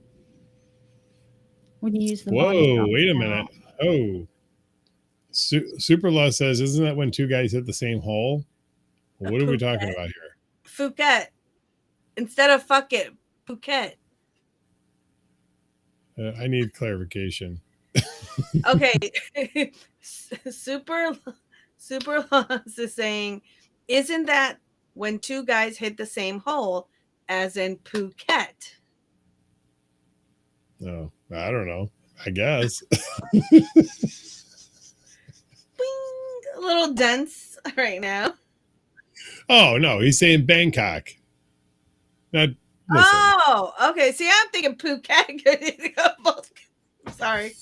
When you use the Whoa! Wait a minute. Oh, Super Law says, "Isn't that when two guys hit the same hole?" Well, what are we talking about here? Phuket. Instead of fuck it, Phuket. I need clarification. Okay. Super Loss is saying, isn't that when two guys hit the same hole, as in Phuket? No, I don't know. I guess. Bing! little dense right now. Oh no, he's saying Bangkok. Not listen. Oh, okay. See, I'm thinking Phuket. Sorry.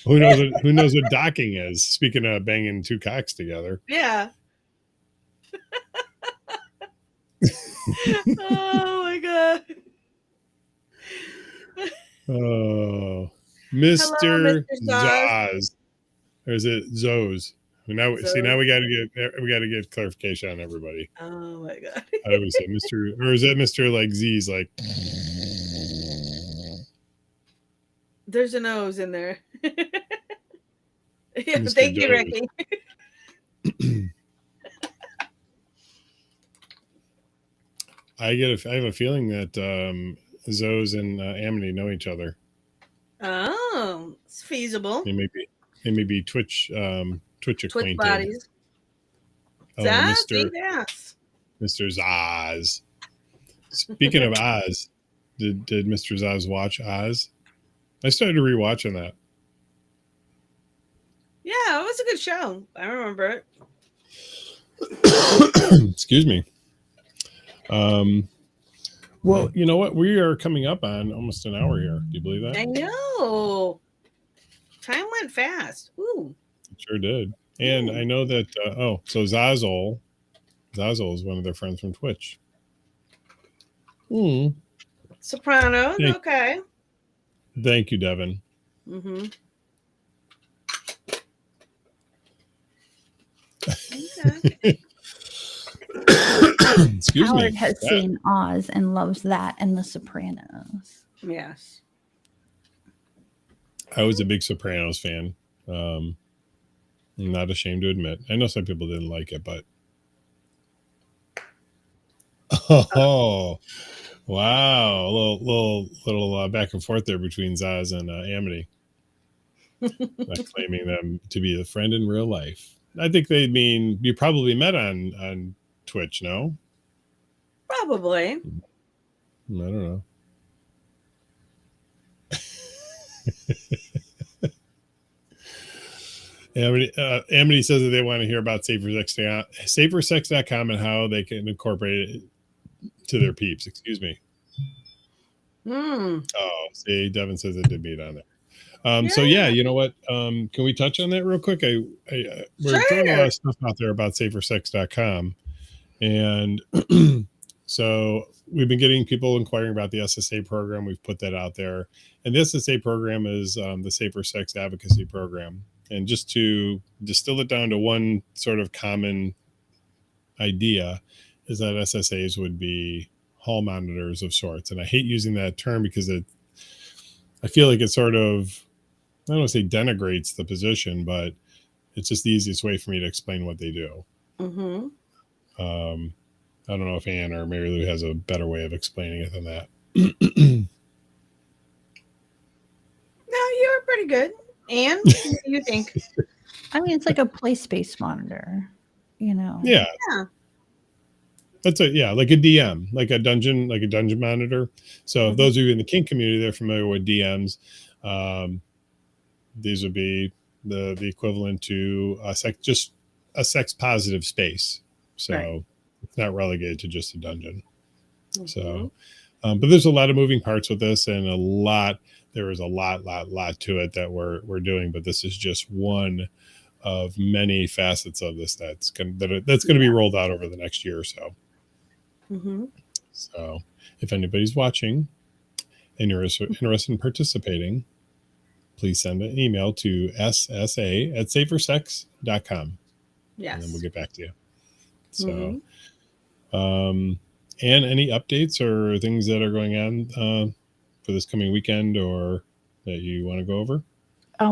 Who knows what docking is? Speaking of banging two cocks together. Yeah. Oh my god. Oh, Hello, Mr. Mr. Zaz. Zaz, or is it Zoes? Now, see, now we got to get clarification on everybody. Oh my god. I always say Mr. or is that Mr. like Z's like? There's an O's in there. Yeah, Mr. thank you, Doze. Ricky. I have a feeling that Zoes and Amity know each other. Oh, it's feasible. They may be Twitch Twitch acquainted. bodies. Oh, Zaz, Mr. yes. Mr. Zaz. Speaking of Oz, did Mr. Zaz watch Oz? I started rewatching that. Yeah, it was a good show. I remember it. Excuse me. Well, you know what? We are coming up on almost an hour here. Do you believe that? I know. Time went fast. Ooh. It sure did. And I know that. So Zazzle is one of their friends from Twitch. Sopranos. Thank- Okay. Thank you, Devin. Mm-hmm. Okay. Excuse Howard me. has Yeah. seen Oz and loves that and The Sopranos. Yes. I was a big Sopranos fan. I'm not ashamed to admit. I know some people didn't like it, but oh wow, a little back and forth there between Zaz and Amity, claiming them to be a friend in real life. I think they mean you probably met on Twitch. No, Probably. I don't know. Amity says that they want to hear about safersex.com and how they can incorporate it to their peeps. Excuse me. Hmm. Oh, see, Devin says it did meet on there. So yeah, you know what? Can we touch on that real quick? We're throwing a lot of stuff out there about safersex.com. And so we've been getting people inquiring about the SSA program. We've put that out there. And the SSA program is the Safer Sex Advocacy Program. And just to distill it down to one sort of common idea is that SSAs would be hall monitors of sorts. And I hate using that term because I feel like it sort of, I don't want to say denigrates the position, but it's just the easiest way for me to explain what they do. Mm-hmm. I don't know if Anne or Marilu has a better way of explaining it than that. No, you were pretty good. And what do you think? I mean, it's like a place-based monitor, you know. Yeah. Yeah. That's like a DM, like a dungeon monitor. So if those of you in the kink community, they're familiar with DMs. These would be the equivalent to just a sex positive space. So it's not relegated to just a dungeon. Mm-hmm. So, but there's a lot of moving parts with this, and there is a lot to it that we're doing. But this is just one of many facets of this that's going to be rolled out over the next year or so. Mm-hmm. So if anybody's watching and you're interested in participating, please send an email to ssa@safersex.com. Yes. And then we'll get back to you. So, and any updates or things that are going on for this coming weekend or that you want to go over?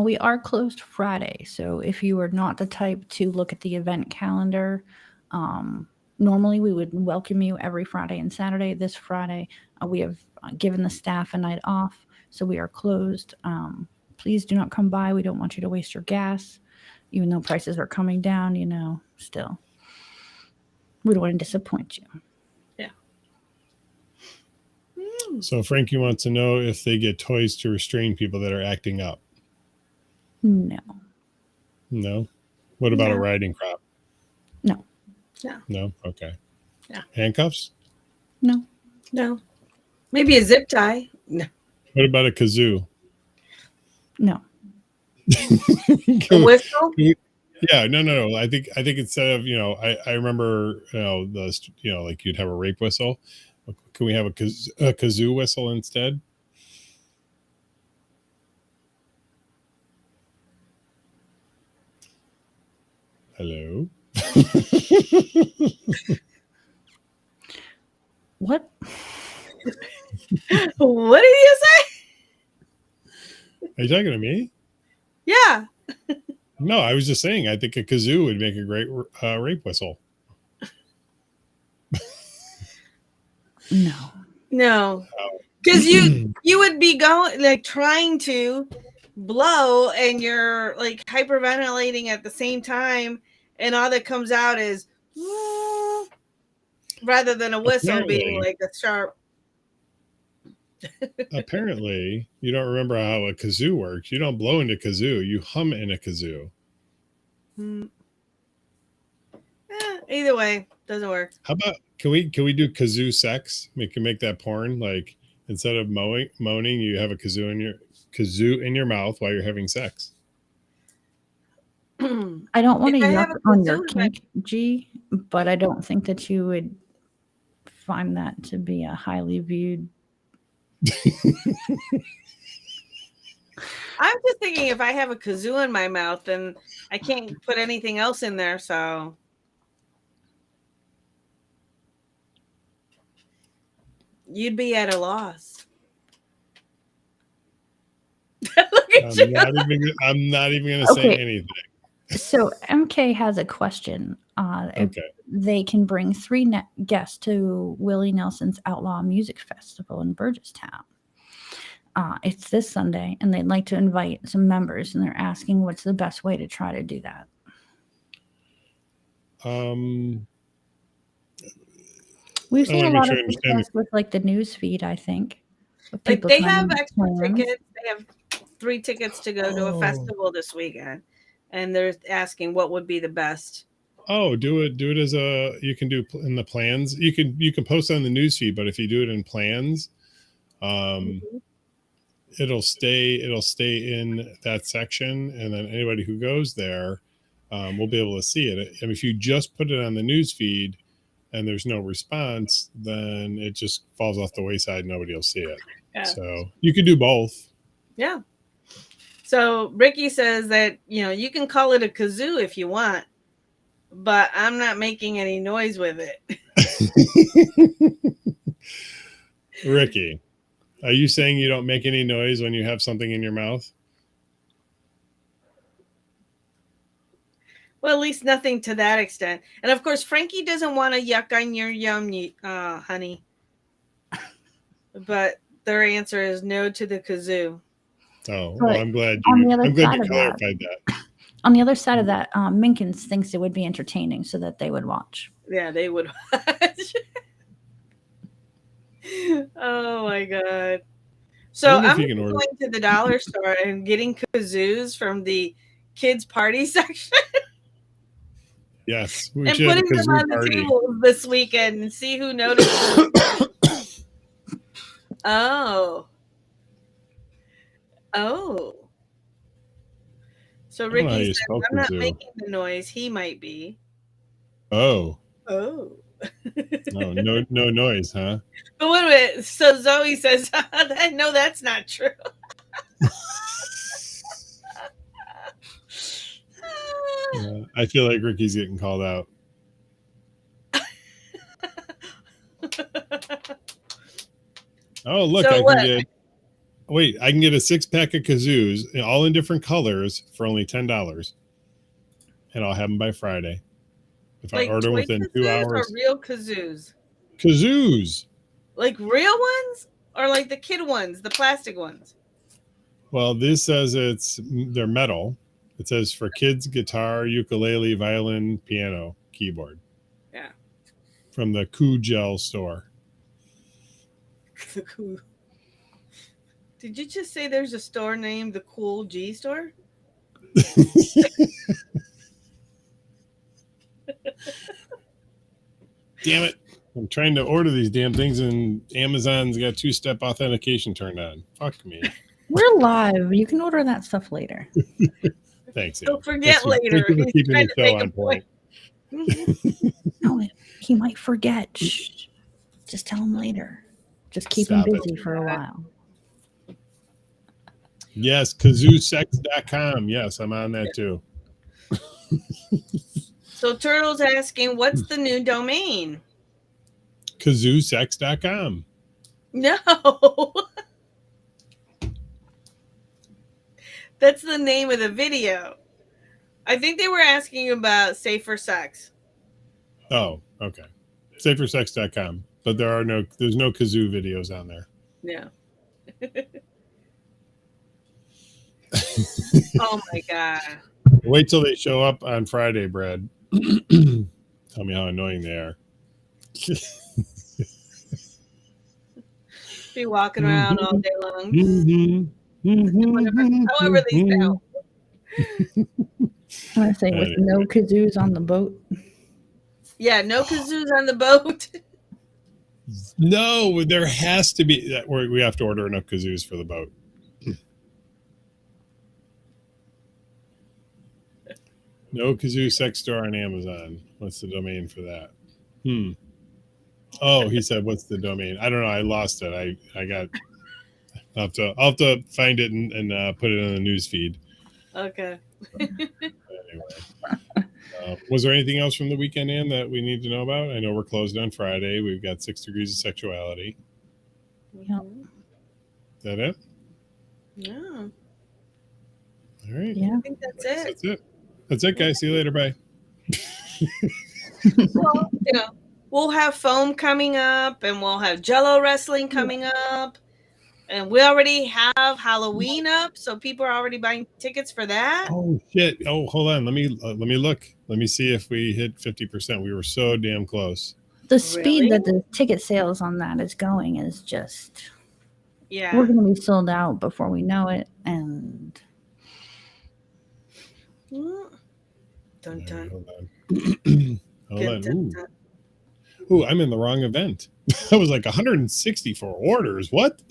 We are closed Friday, so if you are not the type to look at the event calendar, normally we would welcome you every Friday and Saturday. This Friday, we have given the staff a night off, so we are closed. Please do not come by. We don't want you to waste your gas, even though prices are coming down, still. We don't want to disappoint you. Yeah. So Frankie wants to know if they get toys to restrain people that are acting up. No. No. What about a No. riding crop? No. No. Okay. Yeah. Handcuffs? No. No. Maybe a zip tie. No. What about a kazoo? No. A whistle. Yeah, no. I think instead of I remember like you'd have a rape whistle. Can we have a kazoo whistle instead? Hello. What? What did you say? Are you talking to me? Yeah. No, I was just saying. I think a kazoo would make a great rape whistle. No. No. Because you would be going like trying to blow and you're like hyperventilating at the same time, and all that comes out is rather than a whistle being like a sharp. Apparently, you don't remember how a kazoo works. You don't blow into kazoo. You hum in a kazoo. Either way, doesn't work. How about can we do kazoo sex? We can make that porn. Like instead of moaning, you have a kazoo in your mouth while you're having sex. I don't want to If I have yuck a on your kazoo in my- kink, G, but I don't think that you would find that to be a highly viewed. I'm just thinking if I have a kazoo in my mouth, then I can't put anything else in there. So you'd be at a loss. Look at you. I'm not even going to say anything. So MK has a question. Okay. They can bring 3 guests to Willie Nelson's Outlaw Music Festival in Burgesstown. It's this Sunday, and they'd like to invite some members, and they're asking what's the best way to try to do that. We've seen a lot of success with like the news feed, I think. Like they have trying extra plans. tickets. They have 3 tickets to go to a festival this weekend, and they're asking what would be the best. Oh, do it as you can do in the plans. You can post on the news feed, but if you do it in plans, it'll stay in that section, and then anybody who goes there will be able to see it. And if you just put it on the news feed and there's no response, then it just falls off the wayside. Nobody will see it. Yeah. So you could do both. Yeah. So Ricky says that you can call it a kazoo if you want, but I'm not making any noise with it. Ricky, are you saying you don't make any noise when you have something in your mouth? Well, at least nothing to that extent. And of course, Frankie doesn't want to yuck on your yum, honey. But their answer is no to the kazoo. Oh, But well, I'm glad on you the other side of clarified that. On the other side of that, Minkins thinks it would be entertaining, so that they would watch. Yeah, they would watch. Oh my god! So I'm going to the dollar store and getting kazoos from the kids' party section. Yes, and putting them on the tables this weekend and see who notices. Oh. So Ricky says, I'm not making the noise. He might be. Oh. Oh. Oh, no noise, huh? But wait a minute. So Zoe says, no, that's not true. I feel like Ricky's getting called out. Oh, look, I can get a 6-pack of kazoos, all in different colors, for only $10, and I'll have them by Friday. If I order within 2 hours. Or real kazoos? Kazoos. Like real ones, or like the kid ones, the plastic ones? Well, this says they're metal. It says for kids, guitar, ukulele, violin, piano, keyboard. Yeah. From the Cool Gel store. The Cool. Did you just say there's a store named the Cool G store? Damn it. I'm trying to order these damn things and Amazon's got 2-step authentication turned on. Fuck me. We're live. You can order that stuff later. Thanks, Ann. Don't forget later. Thank you for He's keeping trying the to show make a on point. No, he might forget. Shh. Just tell him later. Just keep Stop him it. busy for a while. Yes, kazoosex.com. Yes, I'm on that too. So Turtle's asking, what's the new domain? Kazoosex.com. No. That's the name of the video. I think they were asking about safer sex. Oh, okay. Safersex.com. But there's no kazoo videos on there. No. Oh my God. Wait till they show up on Friday, Brad. Tell me how annoying they are. Be walking around all day long. However they sound. I say with no kazoos on the boat. Yeah, no kazoos on the boat. No, there has to be that we have to order enough kazoos for the boat. No kazoo sex store on Amazon. What's the domain for that? Oh, he said, what's the domain? I don't know. I lost it. I'll have to find it and put it in the news feed. Okay. Anyway. Was there anything else from the weekend, Ann, that we need to know about? I know we're closed on Friday. We've got 6 degrees of sexuality. Yep. Is that it? Yeah. All right. Yeah. I think that's it. That's it, guys. See you later. Bye. Well, we'll have foam coming up, and we'll have Jello wrestling coming up, and we already have Halloween up, so people are already buying tickets for that. Oh shit! Oh, hold on. Let me look. Let me see if we hit 50%. We were so damn close. The speed Really? that the ticket sales on that is going is just. Yeah. We're going to be sold out before we know it, and. Dun, dun. Hold on. Hold on. Dun, dun. Ooh, I'm in the wrong event. I was like 164 orders. What?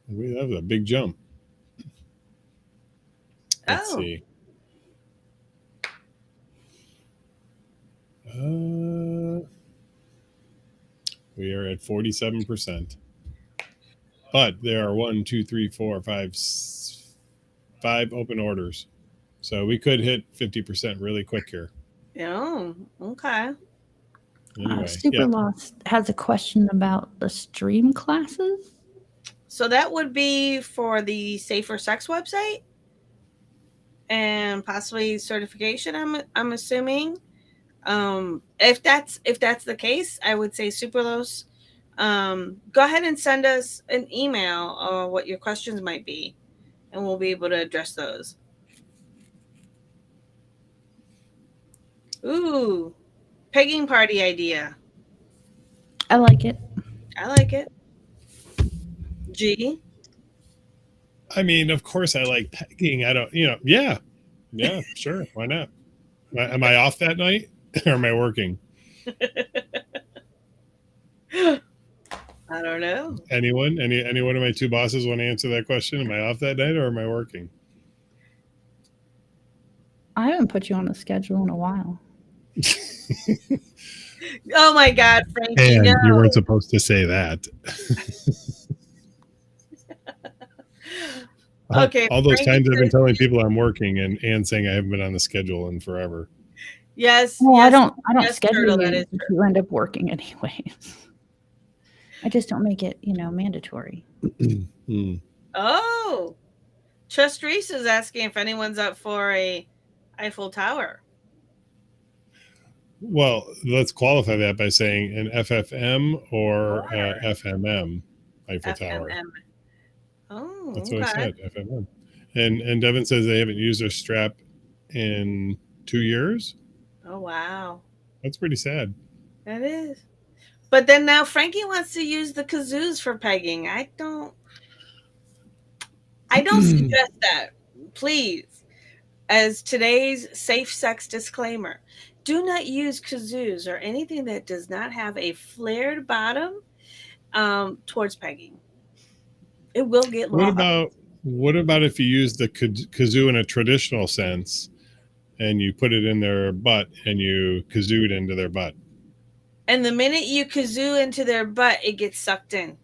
That was a big jump. Let's see. We are at 47%. But there are 1, 2, 3, 4, 5 open orders. So we could hit 50% really quick here. Oh, okay. Anyway, Super Lost has a question about the stream classes. So that would be for the Safer Sex website and possibly certification. I'm assuming. If that's the case, I would say Superlos. Go ahead and send us an email or what your questions might be, and we'll be able to address those. Ooh, pegging party idea. I like it. I like it. G. I mean, of course I like pegging. I don't, yeah, sure. Why not? Am I off that night or am I working? I don't know. Anyone? Any one of my 2 bosses want to answer that question? Am I off that night or am I working? I haven't put you on a schedule in a while. Oh my God, Frankie! And no. you weren't supposed to say that. Okay. All those Frankie times I've been says- telling people I'm working and saying I haven't been on the schedule in forever. Yes. Well, yes, I don't yes, schedule Turtle, you that is if true. you end up working anyways. I just don't make it, mandatory. Oh, Trust Reese is asking if anyone's up for a Eiffel Tower. Well, let's qualify that by saying an FFM or FMM Eiffel Tower. FMM. Oh, That's okay. what I said, FMM. And Devin says they haven't used their strap in 2 years. Oh, wow. That's pretty sad. That is. But then now Frankie wants to use the kazoos for pegging. I don't suggest that. Please. As today's safe sex disclaimer, do not use kazoos or anything that does not have a flared bottom towards pegging. It will get What lost. about if you use the kazoo in a traditional sense, and you put it in their butt and you kazooed into their butt? And the minute you kazoo into their butt, it gets sucked in.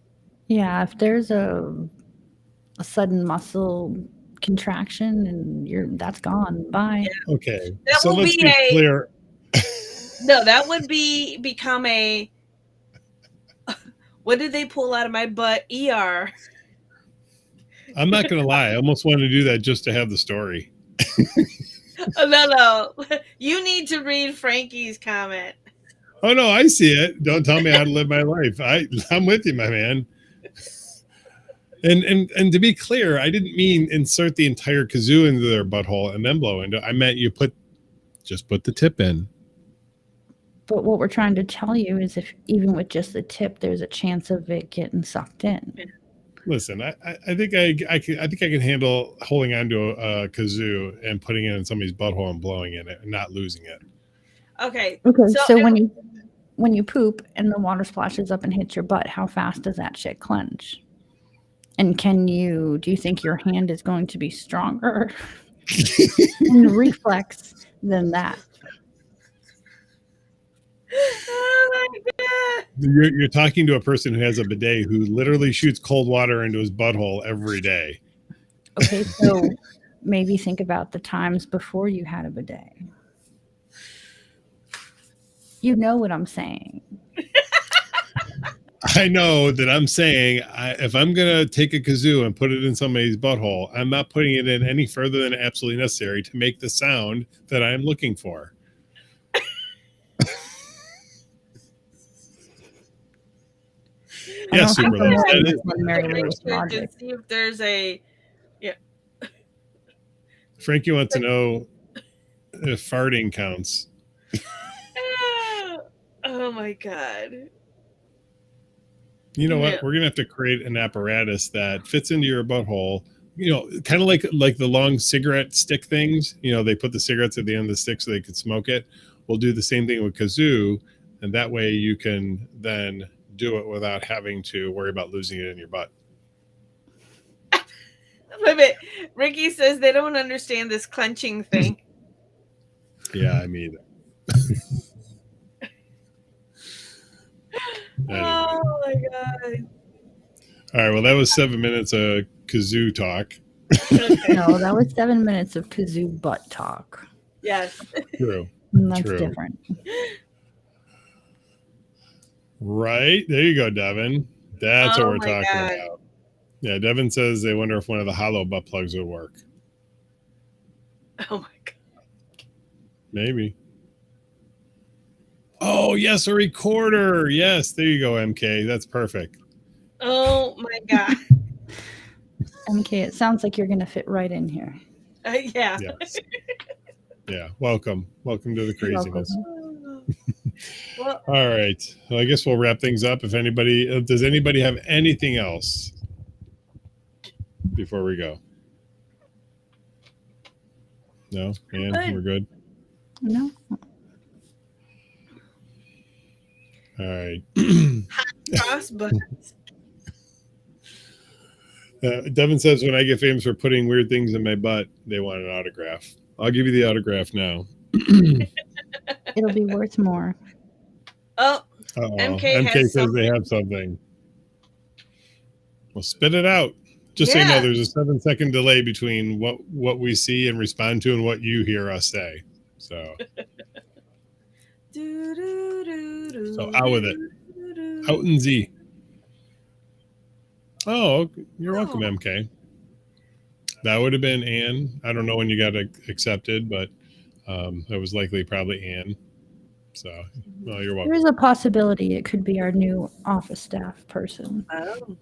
Yeah, if there's a sudden muscle contraction and that's gone. Bye. Okay, That so will let's be be clear. No, that would become a. What did they pull out of my butt? ER. I'm not going to lie. I almost wanted to do that just to have the story. Oh, no. You need to read Frankie's comment. Oh no, I see it. Don't tell me how to live my life. I'm with you, my man. And to be clear, I didn't mean insert the entire kazoo into their butthole and then blow into it. I meant you just put the tip in. But what we're trying to tell you is if even with just the tip, there's a chance of it getting sucked in. Listen, I think I can handle holding onto a kazoo and putting it in somebody's butthole and blowing in it and not losing it. Okay. Okay. So when you poop and the water splashes up and hits your butt, how fast does that shit clench? And do you think your hand is going to be stronger in reflex than that? Oh my God. You're talking to a person who has a bidet who literally shoots cold water into his butthole every day. Okay, so maybe think about the times before you had a bidet. You know what I'm saying. I know that I'm saying if I'm going to take a kazoo and put it in somebody's butthole, I'm not putting it in any further than absolutely necessary to make the sound that I am looking for. Yes, I don't think Superless. that's what Marilu's logic. To see if there's a. Frankie wants to know if farting counts. Oh my God. You know what? Yeah. We're gonna have to create an apparatus that fits into your butthole. You know, kind of like the long cigarette stick things. You know, they put the cigarettes at the end of the stick so they could smoke it. We'll do the same thing with kazoo, and that way you can then do it without having to worry about losing it in your butt. Wait a minute. Ricky says they don't understand this clenching thing. Yeah, I mean. Anyway. Oh my God. All right, well, that was 7 minutes of kazoo talk. No, that was 7 minutes of kazoo butt talk. Yes. True. And that's True. different. Right. There you go, Devin. That's what we're talking God. about. Yeah, Devin says they wonder if one of the hollow butt plugs would work. Oh my God. Maybe. Oh, yes, a recorder. Yes, there you go, MK. That's perfect. Oh my God. MK, it sounds like you're going to fit right in here. Yeah. Yes. Yeah, welcome. Welcome to the craziness. Well, All right. Well, I guess we'll wrap things up. Does anybody have anything else before we go? No? Man, Good. we're good. No? All right. cross buttons. Devin says, when I get famous for putting weird things in my butt, they want an autograph. I'll give you the autograph now. It'll be worth more. Oh, Uh-oh. MK MK has says they have something. Well, spit it out. Just so you know, Yeah. there's a 7-second delay between what we see and respond to and what you hear us say. So out with it. Out in Z. Oh, you're welcome, MK. That would have been Anne. I don't know when you got accepted, but that was likely probably Anne. So, well, you're welcome. There's a possibility it could be our new office staff person. Oh.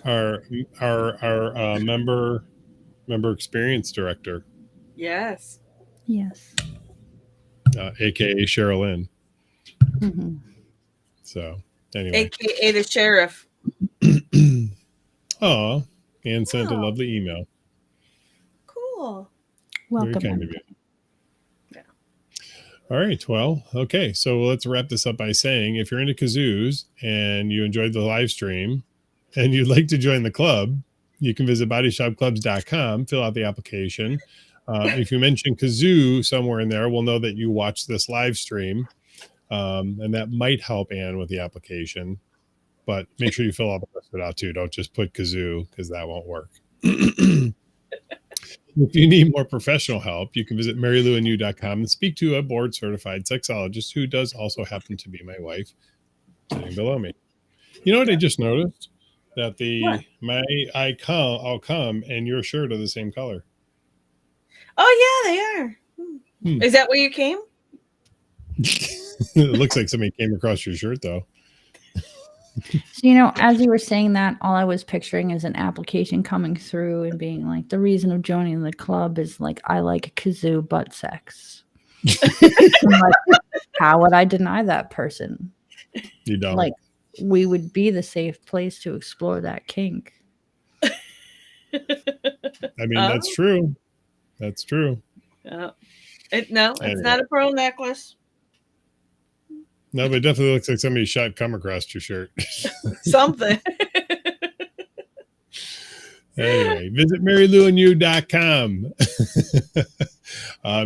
Our member experience director, Yes. Yes. aka Sherilyn. Mm-hmm. So anyway, AKA the sheriff. oh, Anne sent a lovely email. Cool. Very Welcome. kind of you. Yeah. All right. Well, okay. So let's wrap this up by saying if you're into kazoos and you enjoyed the live stream and you'd like to join the club, you can visit bodyshopclubs.com, fill out the application. If you mention kazoo somewhere in there, we'll know that you watched this live stream. And that might help Ann with the application. But make sure you fill all the rest of it out too. Don't just put kazoo because that won't work. If you need more professional help, you can visit mariluandyou.com and speak to a board certified sexologist who does also happen to be my wife sitting below me. You know what I just noticed? That I'll come and your shirt are the same color. Oh, yeah, they are. Is that where you came? It looks like somebody came across your shirt though. So, as you were saying that, all I was picturing is an application coming through and being like, the reason of joining the club is like, I like kazoo butt sex. I'm like, how would I deny that person? You don't. Like, we would be the safe place to explore that kink. I mean, that's true. That's true. It's not a pearl necklace. No, but it definitely looks like somebody shot cum across your shirt. Something. Anyway, visit mariluandyou.com.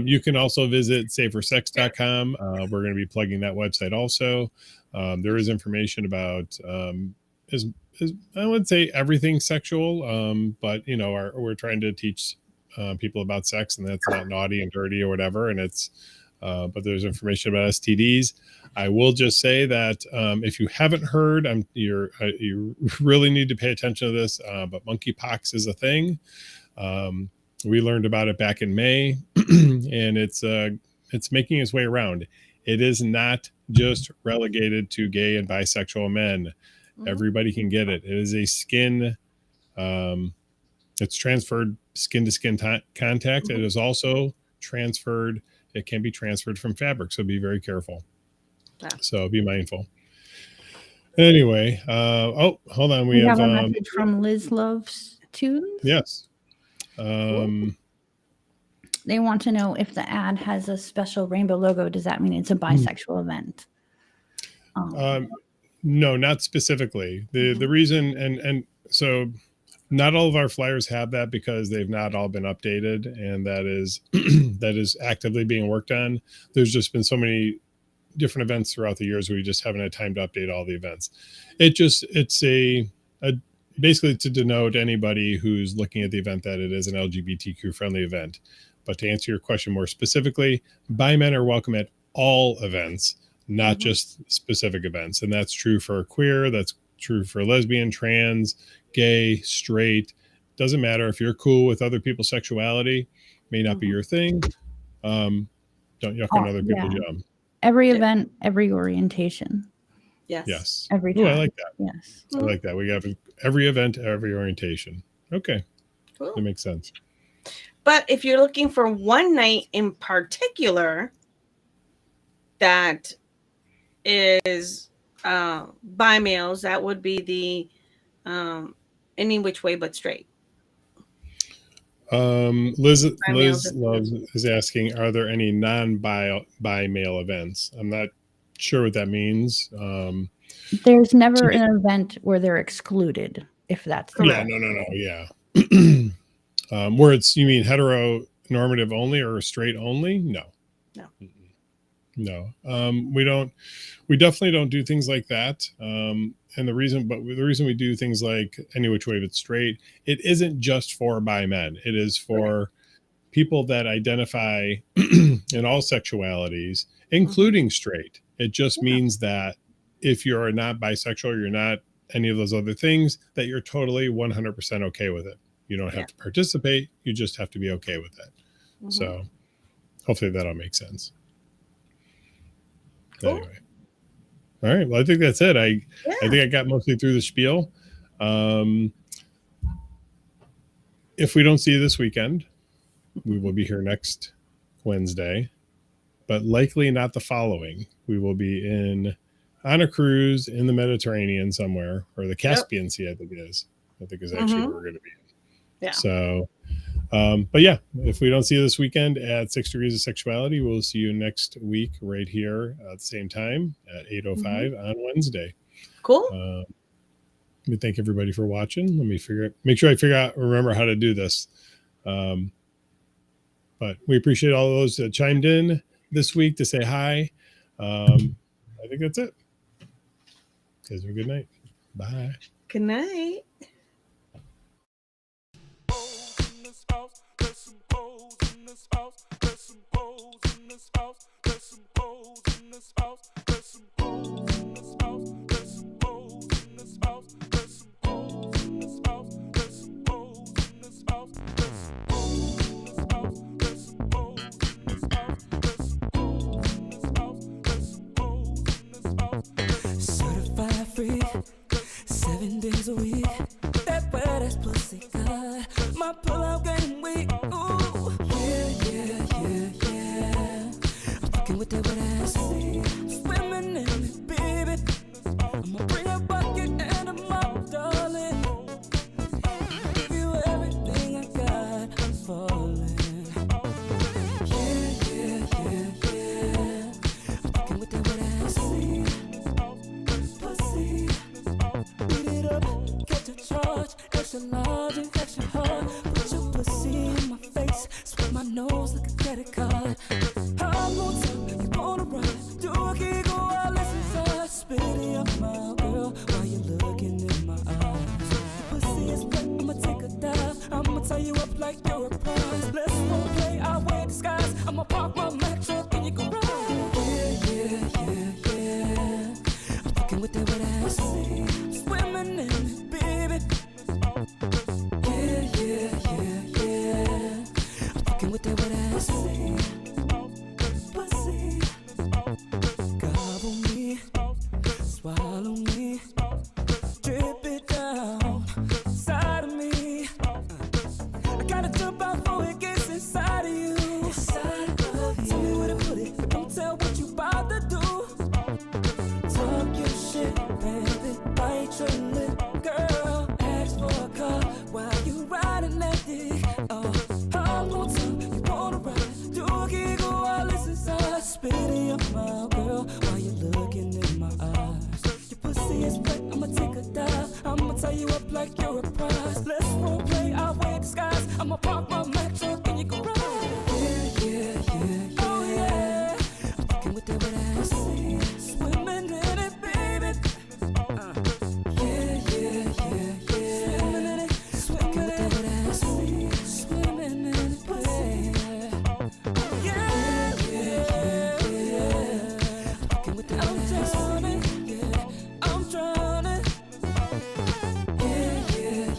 You can also visit safersex.com. We're going to be plugging that website also. There is information about, I wouldn't say everything sexual, but, we're trying to teach people about sex, and that's not naughty and dirty or whatever. And it's, but there's information about STDs. I will just say that if you haven't heard, you really need to pay attention to this. But monkeypox is a thing. We learned about it back in May, and it's making its way around. It is not just relegated to gay and bisexual men. Mm-hmm. Everybody can get it. It is a skin. It's transferred skin to skin contact. Mm-hmm. It is also transferred. It can be transferred from fabric, so be very careful. Yeah. So be mindful. Anyway, hold on. We have a message from Liz Loves Tunes. Yes. They want to know if the ad has a special rainbow logo. Does that mean it's a bisexual event? No, not specifically. The reason, and so not all of our flyers have that because they've not all been updated, and that is actively being worked on. There's just been so many different events throughout the years we just haven't had time to update all the events. It's a basically to denote anybody who's looking at the event that it is an LGBTQ friendly event. But to answer your question more specifically, bi men are welcome at all events, not just specific events. And that's true for queer, that's true for lesbian, trans, gay, straight. Doesn't matter if you're cool with other people's sexuality, may not be your thing. Don't yuck on other people's job. Every event, every orientation. Yes. Every time. I like that. Yes. I like that. We have every event, every orientation. Okay. Cool. That makes sense. But if you're looking for one night in particular that is bi males, that would be the Any Which Way But Straight. Liz is asking, are there any bi male events? I'm not sure what that means. There's never an event where they're excluded, if that's correct. Yeah. Where you mean heteronormative only or straight only? No. We definitely don't do things like that. And the reason we do things like Any Which Way But Straight, it isn't just for bi men. It is for people that identify in all sexualities, including straight. It just means that if you're not bisexual, you're not any of those other things, that you're totally 100% okay with it. You don't have to participate. You just have to be okay with it. So hopefully that'll make sense. Cool. Anyway. All right. Well, I think that's it. I think I got mostly through the spiel. If we don't see you this weekend, we will be here next Wednesday, but likely not the following. We will be on a cruise in the Mediterranean somewhere, or the Caspian Sea, I think is actually where we're going to be. Yeah. So But yeah, if we don't see you this weekend at 6 Degrees of Sexuality, we'll see you next week right here at the same time at 8:05 on Wednesday. Cool. We thank everybody for watching. Let me make sure I remember how to do this. But we appreciate all those that chimed in this week to say hi. I think that's it. Guys, have a good night. Bye. Good night. Certified free, 7 days a week. That wet ass pussy good. My pull-out getting weak. Ooh, yeah. I'm fucking with that wet ass. Swimming in it, baby. I'ma bring a bucket and a mop, darling. Give you everything I got. I'm falling. Yeah. I'm fucking with that wet ass. Beat it up, catch a charge, extra large and extra hard. Put your pussy in my face, sweep my nose like a credit card. I'm on top, you wanna ride, do a giggle while listen to spit in your mouth, girl, while you're looking in my eyes. Pussy is wet, I'ma take a dive, I'ma tie you up like you're a prize. Let's role play, I wear disguise, I'ma park my Mack truck in your garage. Yeah. I'm fucking with that wet ass. Swimming in it, baby. Yeah. I'm fucking with that wet ass. Pussy. Gobble me, swallow me, drip it down inside of me. I gotta jump out before it gets inside of you. Tell me where to put it, but don't tell what you about to do. Talk your shit, baby, bite your lip, girl. Ask for a car while you riding that dick. Oh, I'm on top, you wanna ride, do a giggle while it's inside. Spit in your mouth, girl, while you're looking in my eyes. Your pussy is wet, I'ma take a dive, I'ma tie you up like you're a prize. Let's role play, I wear disguise, I'ma park my Mack truck in your garage. Yeah. Oh yeah, I'm fucking with that wet ass. Swimming in it, baby. Yeah. Swimming in it, swimming with that wet ass. Swimming in it, baby. Yeah. Fucking with that wet ass. I'm drowning. Yeah.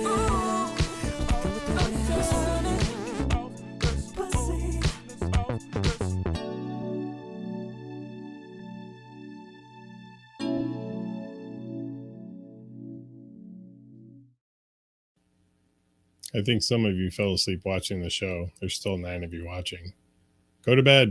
Ooh, fucking with that wet ass. Pussy. I think some of you fell asleep watching the show. There's still 9 of you watching. Go to bed.